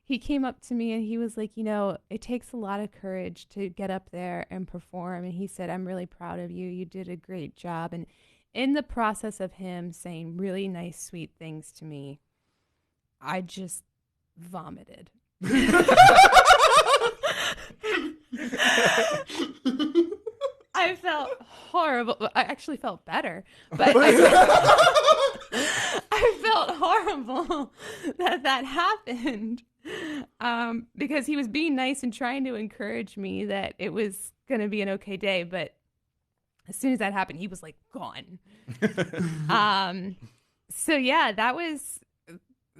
He came up to me and he was like, it takes a lot of courage to get up there and perform. And he said, "I'm really proud of you. You did a great job." And in the process of him saying really nice, sweet things to me, I just vomited. I felt horrible. I actually felt better, but I felt horrible that happened. Because he was being nice and trying to encourage me that it was going to be an okay day. But as soon as that happened, he was like gone. So yeah, that was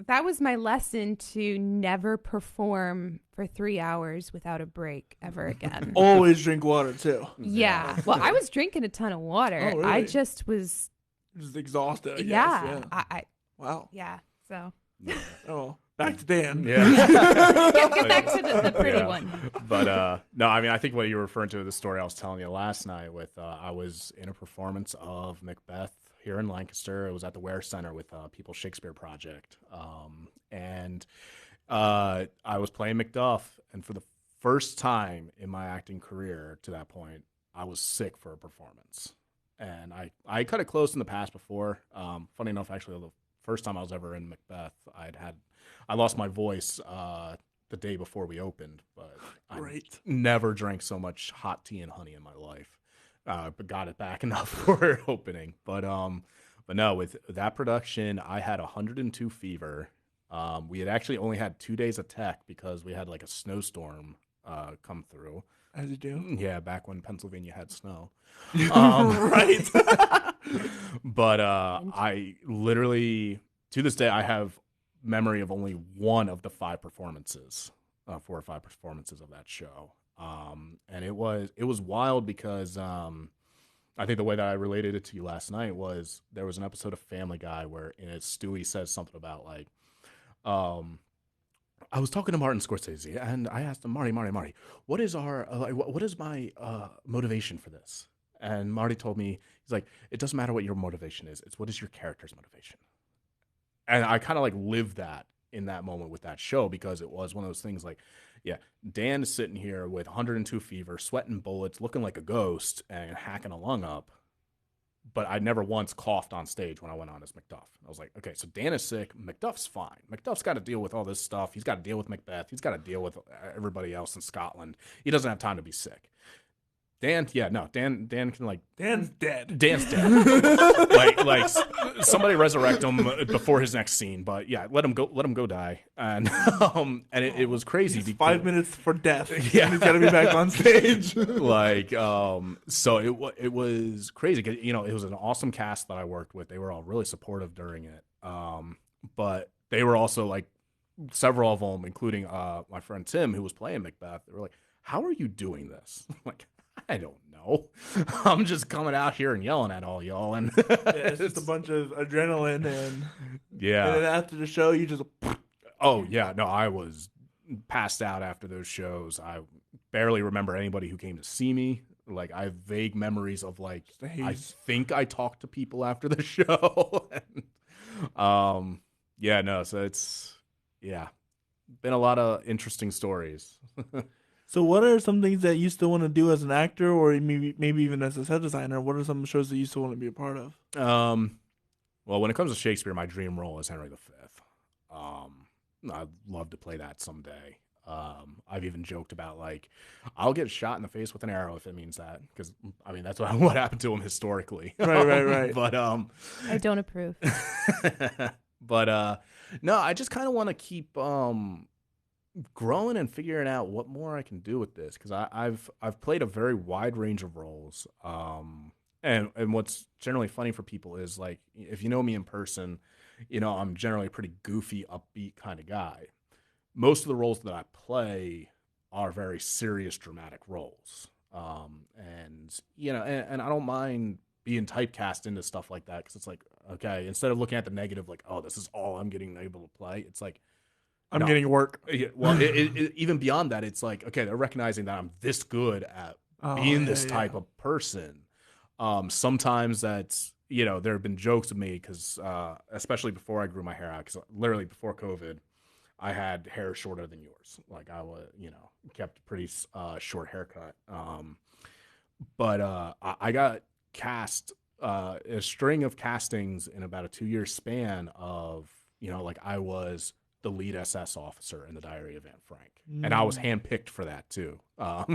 that was my lesson to never perform for 3 hours without a break ever again. Always drink water too. Yeah. Well, I was drinking a ton of water. Oh, really? I just was. Just exhausted. I guess. Yeah. Yeah. Wow. Yeah. So. Oh, back to Dan. Yeah. Get back to the pretty one. But no, I mean, I think what you were referring to, the story I was telling you last night with I was in a performance of Macbeth here in Lancaster. It was at the Ware Center with People's Shakespeare Project. And I was playing Macduff, and for the first time in my acting career to that point, I was sick for a performance. And I cut it close in the past before. Funny enough, actually, the first time I was ever in Macbeth, I lost my voice the day before we opened, but I never drank so much hot tea and honey in my life. But got it back enough for opening. But no, with that production, I had 102 fever. We had actually only had 2 days of tech because we had like a snowstorm come through. As you do. Yeah, back when Pennsylvania had snow. Right. But I literally, to this day, I have memory of only one of the 5 performances, 4 or 5 performances of that show. And it was wild because I think the way that I related it to you last night was there was an episode of Family Guy where in it Stewie says something about like, I was talking to Martin Scorsese and I asked him, Marty, what is our what is my motivation for this? And Marty told me, he's like, it doesn't matter what your motivation is. It's what is your character's motivation. And I kind of like lived that in that moment with that show because it was one of those things like, yeah, Dan is sitting here with 102 fever, sweating bullets, looking like a ghost and hacking a lung up. But I never once coughed on stage when I went on as Macduff. I was like, okay, so Dan is sick. Macduff's fine. Macduff's got to deal with all this stuff. He's got to deal with Macbeth. He's got to deal with everybody else in Scotland. He doesn't have time to be sick. Dan can like... Dan's dead. Dan's dead. like somebody resurrect him before his next scene. But yeah, let him go die. And it was crazy. He's 5 minutes for death. Yeah. He's got to be back on stage. So it was crazy. It was an awesome cast that I worked with. They were all really supportive during it. But they were also like, several of them, including my friend Tim, who was playing Macbeth, they were like, how are you doing this? I'm like, I don't know. I'm just coming out here and yelling at all y'all, and it's just a bunch of adrenaline, and then after the show, you just. Oh yeah, no, I was passed out after those shows. I barely remember anybody who came to see me. Like I have vague memories of like I think I talked to people after the show. So it's been a lot of interesting stories. So what are some things that you still want to do as an actor or maybe even as a set designer? What are some shows that you still want to be a part of? Well, when it comes to Shakespeare, my dream role is Henry V. I'd love to play that someday. I've even joked about like, I'll get shot in the face with an arrow if it means that, because I mean that's what happened to him historically. Right. But I don't approve. But no, I just kind of want to keep growing and figuring out what more I can do with this, because I've played a very wide range of roles. And what's generally funny for people is like, if you know me in person, I'm generally a pretty goofy, upbeat kind of guy. Most of the roles that I play are very serious, dramatic roles. And I don't mind being typecast into stuff like that, because it's like, okay, instead of looking at the negative, like, oh, this is all I'm getting able to play, it's like, I'm getting work. Yeah, well, even beyond that, it's like, okay, they're recognizing that I'm this good at being this type of person. Sometimes that's, there have been jokes of me because, especially before I grew my hair out, because literally before COVID, I had hair shorter than yours. Like I was, kept a pretty short haircut. But I got cast a string of castings in about a 2-year span of, like I was the lead SS officer in the Diary of Anne Frank. And I was handpicked for that too. Wow.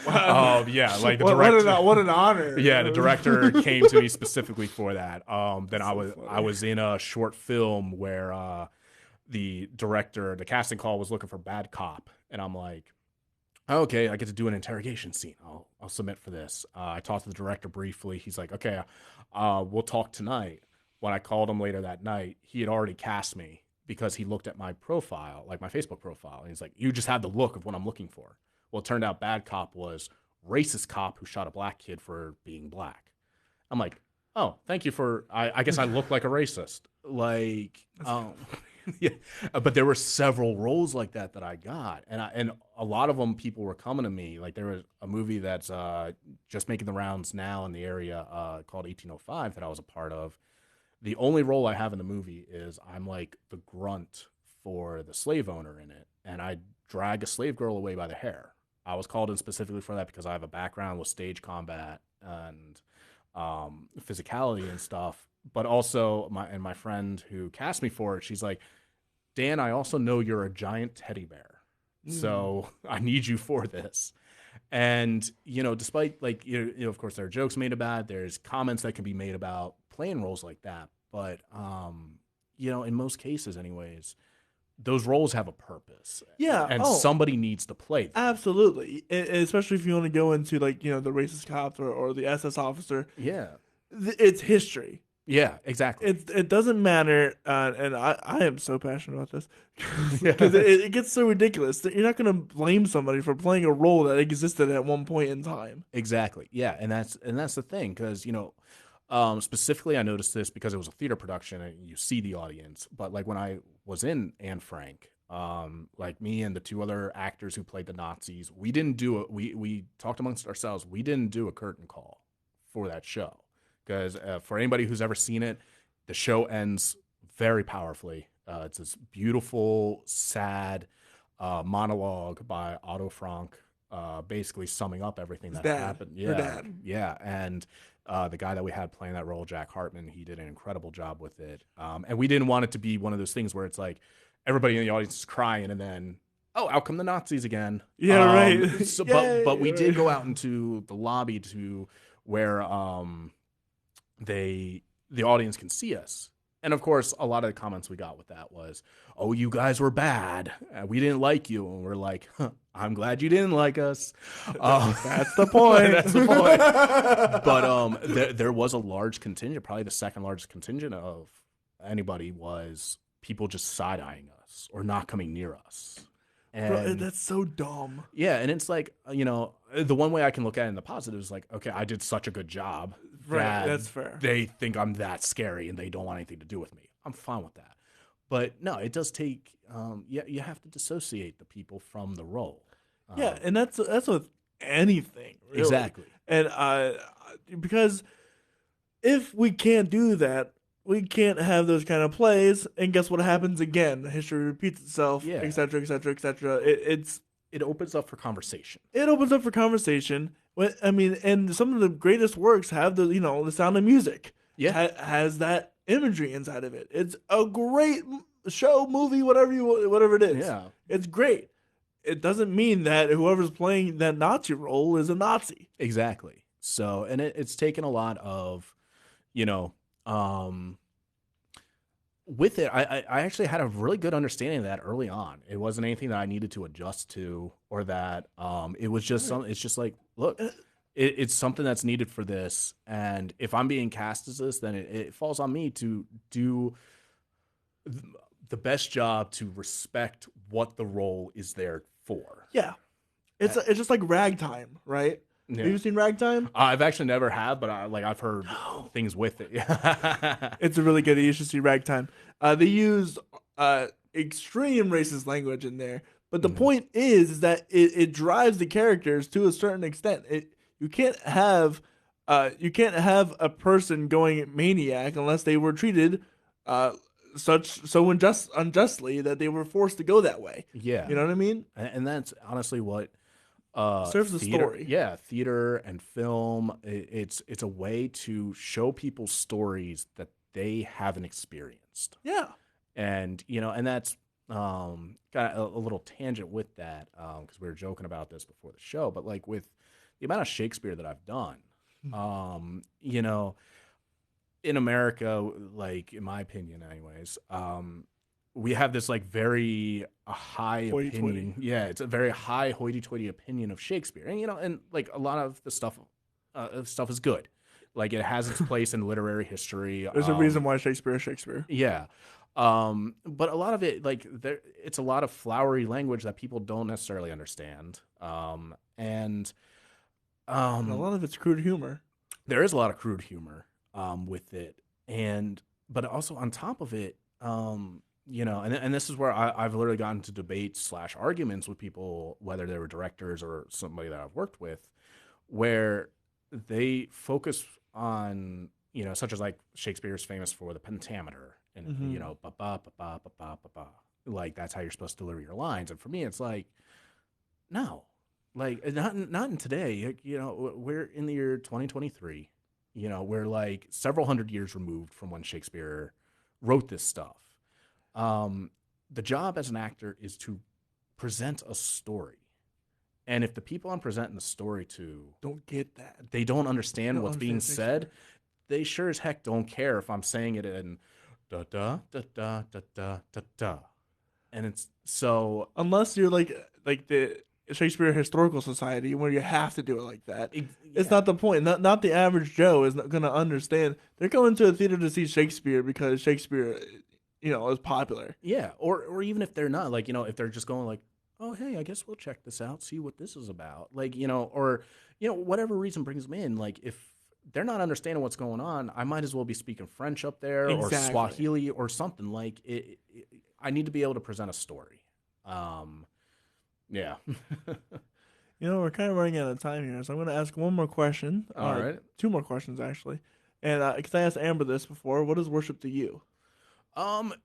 Like the director. What an honor. Yeah, the director came to me specifically for that. Then I was in a short film where the casting call was looking for bad cop, and I'm like, okay, I get to do an interrogation scene. I'll submit for this. I talked to the director briefly. He's like, okay, we'll talk tonight. When I called him later that night, he had already cast me because he looked at my profile, like my Facebook profile, and he's like, you just have the look of what I'm looking for. Well, it turned out bad cop was racist cop who shot a black kid for being black. I'm like, oh, thank you for, I guess I look like a racist. Like, yeah, but there were several roles like that I got, and a lot of them people were coming to me. Like there was a movie that's just making the rounds now in the area called 1805 that I was a part of. The only role I have in the movie is I'm like the grunt for the slave owner in it, and I drag a slave girl away by the hair. I was called in specifically for that because I have a background with stage combat and physicality and stuff. But also my friend who cast me for it, she's like, Dan, I also know you're a giant teddy bear, so I need you for this. And despite like of course there are jokes made about it, there's comments that can be made about playing roles like that, but in most cases, anyways, those roles have a purpose. Yeah, and somebody needs to play them. Absolutely, and especially if you want to go into like the racist cop or the SS officer. Yeah, it's history. Yeah, exactly. It doesn't matter, and I am so passionate about this because it gets so ridiculous that you're not going to blame somebody for playing a role that existed at one point in time. Exactly. Yeah, and that's the thing because specifically I noticed this because it was a theater production and you see the audience. But like when I was in Anne Frank, like me and the two other actors who played the Nazis, we didn't do it. We talked amongst ourselves. We didn't do a curtain call for that show. Because for anybody who's ever seen it, the show ends very powerfully. It's this beautiful, sad monologue by Otto Frank, basically summing up everything that happened. Yeah, Dad. Yeah, and the guy that we had playing that role, Jack Hartman, he did an incredible job with it. And we didn't want it to be one of those things where it's like everybody in the audience is crying and then, oh, out come the Nazis again. Yeah, right. So, but we did go out into the lobby to where the audience can see us. And of course, a lot of the comments we got with that was, oh, you guys were bad. We didn't like you. And we're like, I'm glad you didn't like us. That's the point. That's the point. But there was a large contingent, probably the second largest contingent of anybody was people just side-eyeing us or not coming near us. And Bro, that's so dumb. Yeah, and it's like, the one way I can look at it in the positive is like, okay, I did such a good job. Right, that's fair. They think I'm that scary and they don't want anything to do with me. I'm fine with that. But no, it does take, you have to dissociate the people from the role. Yeah, and that's with anything. Really. Exactly. And because if we can't do that, we can't have those kind of plays, and guess what happens again? History repeats itself, et cetera, et cetera, et cetera. It opens up for conversation. It opens up for conversation. I mean, and some of the greatest works have the Sound of Music. Yeah, has that imagery inside of it. It's a great show, movie, whatever it is. Yeah, it's great. It doesn't mean that whoever's playing that Nazi role is a Nazi. Exactly. So, and it's taken a lot of, with it, I actually had a really good understanding of that early on. It wasn't anything that I needed to adjust to, or that it was just something. It's just like, look, it's something that's needed for this, and if I'm being cast as this, then it falls on me to do the best job to respect what the role is there for. Yeah, it's just like Ragtime, right? Yeah. Have you seen Ragtime? I've actually never have, but I've heard things with it. It's a really good. You should see Ragtime. They use extreme racist language in there, but the point is that it drives the characters to a certain extent. You can't have a person going maniac unless they were treated so unjustly that they were forced to go that way. Yeah, you know what I mean. And that's honestly what. Serves the story. Yeah, theater and film. It's a way to show people stories that they haven't experienced. Yeah, and and that's got a little tangent with that because we were joking about this before the show. But like with the amount of Shakespeare that I've done, in America, like in my opinion, anyways, we have this like very high opinion. Yeah, it's a very high hoity-toity opinion of Shakespeare, and and like a lot of the stuff is good. Like it has its place in literary history. There's a reason why Shakespeare is Shakespeare. Yeah, But a lot of it, like it's a lot of flowery language that people don't necessarily understand. And And a lot of it's crude humor. there is a lot of crude humor with it, but also on top of it, and this is where I've literally gotten into debates / arguments with people, whether they were directors or somebody that I've worked with, where they focus on, such as like Shakespeare's famous for the pentameter and ba ba ba ba ba ba ba ba, like that's how you're supposed to deliver your lines. And for me, it's like, no. Like not in today, we're in the year 2023. We're like several hundred years removed from when Shakespeare wrote this stuff. The job as an actor is to present a story, and if the people I'm presenting the story to Don't get that. they don't understand what's being said, they sure as heck don't care if I'm saying it in da da da da da da da da, and it's so Unless you're like the Shakespeare Historical Society, where you have to do it like that. It's not the point. Not the average Joe is not going to understand. They're going to a theater to see Shakespeare because Shakespeare, is popular. Yeah, or even if they're not, like, if they're just going like, oh, hey, I guess we'll check this out, see what this is about. Like, or, whatever reason brings them in. Like, if they're not understanding what's going on, I might as well be speaking French up there or Swahili or something. Like, I need to be able to present a story. Yeah. We're kind of running out of time here, so I'm going to ask one more question. All right. Two more questions, actually. And because I asked Amber this before, what is worship to you?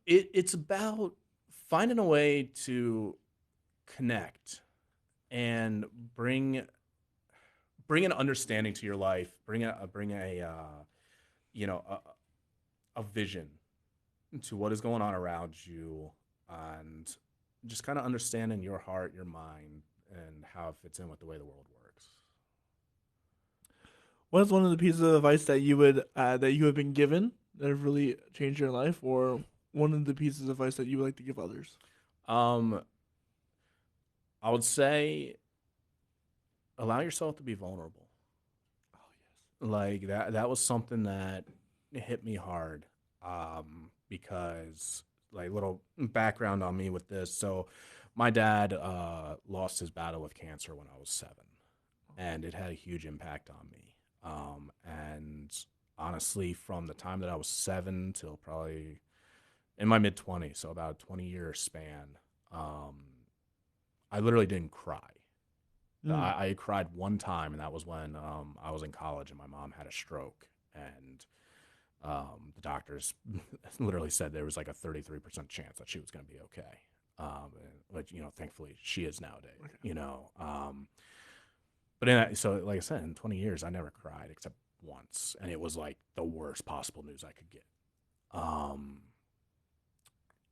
It's about finding a way to connect and bring an understanding to your life, bring a vision to what is going on around you, and just kind of understanding your heart, your mind, and how it fits in with the way the world works. What is one of the pieces of advice that you would that you have been given that have really changed your life, or one of the pieces of advice that you would like to give others? I would say allow yourself to be vulnerable. Oh, yes. Like that was something that hit me hard, because, like, little background on me with this. So my dad lost his battle with cancer when I was 7, and it had a huge impact on me. And honestly, from the time that I was 7 till probably in my mid-20s, so about a 20-year span, I literally didn't cry. I cried one time, and that was when I was in college and my mom had a stroke, and the doctors literally said there was like a 33% chance that she was going to be okay. But thankfully she is nowadays. Okay. But so like I said, in 20 years I never cried except once, and it was like the worst possible news I could get.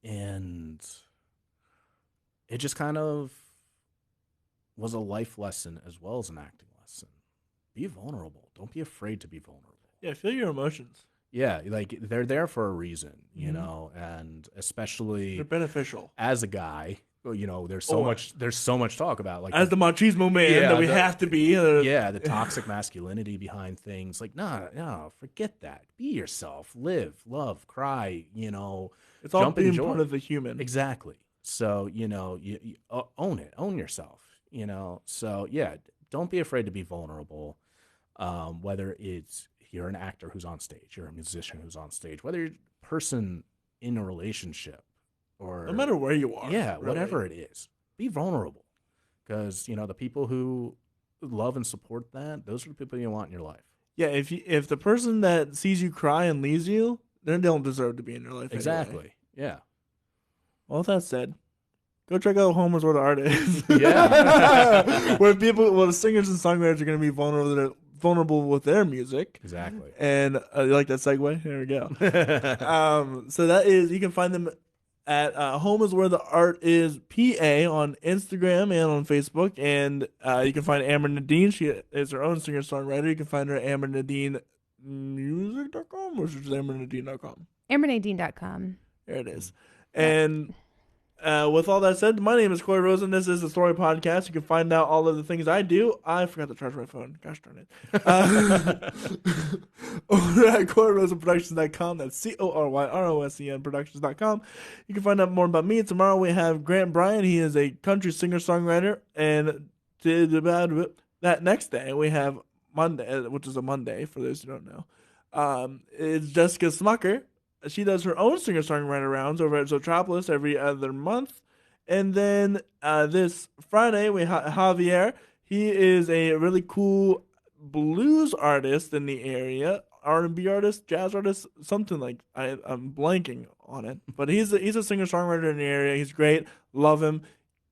And it just kind of was a life lesson as well as an acting lesson. Be vulnerable. Don't be afraid to be vulnerable. Yeah, feel your emotions. Yeah, like they're there for a reason, and especially they're beneficial. As a guy, there's so much talk about, like, as the machismo man that we have to be. The toxic masculinity behind things. Like, no, forget that. Be yourself. Live, love, cry. It's all being part of the human. Exactly. So you own it. Own yourself. So yeah, don't be afraid to be vulnerable. Whether it's you're an actor who's on stage, you're a musician who's on stage, whether you're a person in a relationship, or no matter where you are. Yeah, really. Whatever it is, be vulnerable. Because, the people who love and support that, those are the people you want in your life. Yeah, if the person that sees you cry and leaves you, then they don't deserve to be in your life. Exactly. Anyway. Yeah. Well, with that said, go check out Home is Where the Art Is. Yeah. Where the singers and songwriters are going to be vulnerable with their music. Exactly. And you like that segue? There we go. So that is, you can find them at Home is Where the Art Is PA on Instagram and on Facebook. And you can find Amber Nadine. She is her own singer-songwriter. You can find her at AmberNadineMusic.com or just AmberNadine.com. AmberNadine.com. There it is. And with all that said, my name is Corey Rosen. This is the Story Podcast. You can find out all of the things I do. I forgot to charge my phone. Gosh darn it. Over at CoreyRosenProductions.com. That's CORYROSEN Productions.com. You can find out more about me. Tomorrow we have Grant Bryan. He is a country singer-songwriter. And that next day we have Monday, which is a Monday for those who don't know. It's Jessica Smucker. She does her own singer-songwriter rounds over at Zotropolis every other month. And then this Friday, we have Javier. He is a really cool blues artist in the area, R&B artist, jazz artist, something like I'm blanking on it. But he's a singer-songwriter in the area. He's great. Love him.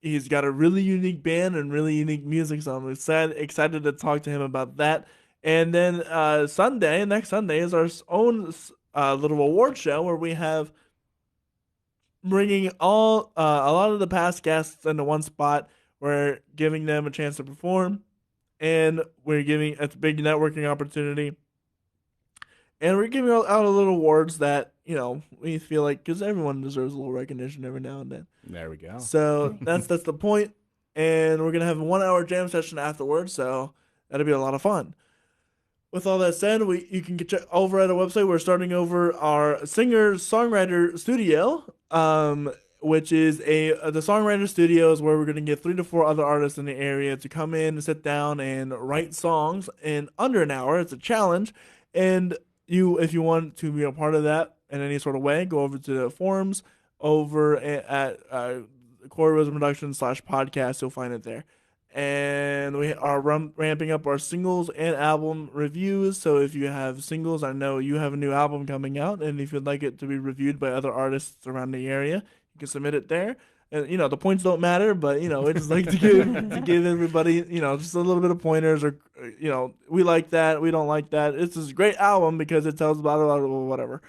He's got a really unique band and really unique music, so I'm excited to talk to him about that. And then next Sunday, is our own little award show where we have bringing a lot of the past guests into one spot. We're giving them a chance to perform, and we're giving a big networking opportunity. And we're giving out a little awards that, we feel like, because everyone deserves a little recognition every now and then. There we go. So that's the point. And we're going to have a 1-hour jam session afterwards, so that'll be a lot of fun. With all that said, you can get over at our website. We're starting over our singer-songwriter studio, which is the songwriter studio is where we're going to get 3 to 4 other artists in the area to come in and sit down and write songs in under an hour. It's a challenge. And if you want to be a part of that in any sort of way, go over to the forums over at Corey Rosen Productions /podcast. You'll find it there. And we are ramping up our singles and album reviews. So if you have singles, I know you have a new album coming out, and if you'd like it to be reviewed by other artists around the area, you can submit it there. And the points don't matter, but we just like to give everybody just a little bit of pointers, or we like that, we don't like that. It's this great album because it tells about whatever.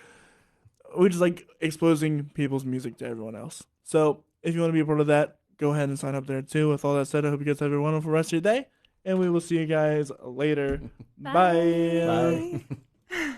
We just like exposing people's music to everyone else. So if you want to be a part of that, go ahead and sign up there too. With all that said, I hope you guys have a wonderful rest of your day, and we will see you guys later. Bye. Bye.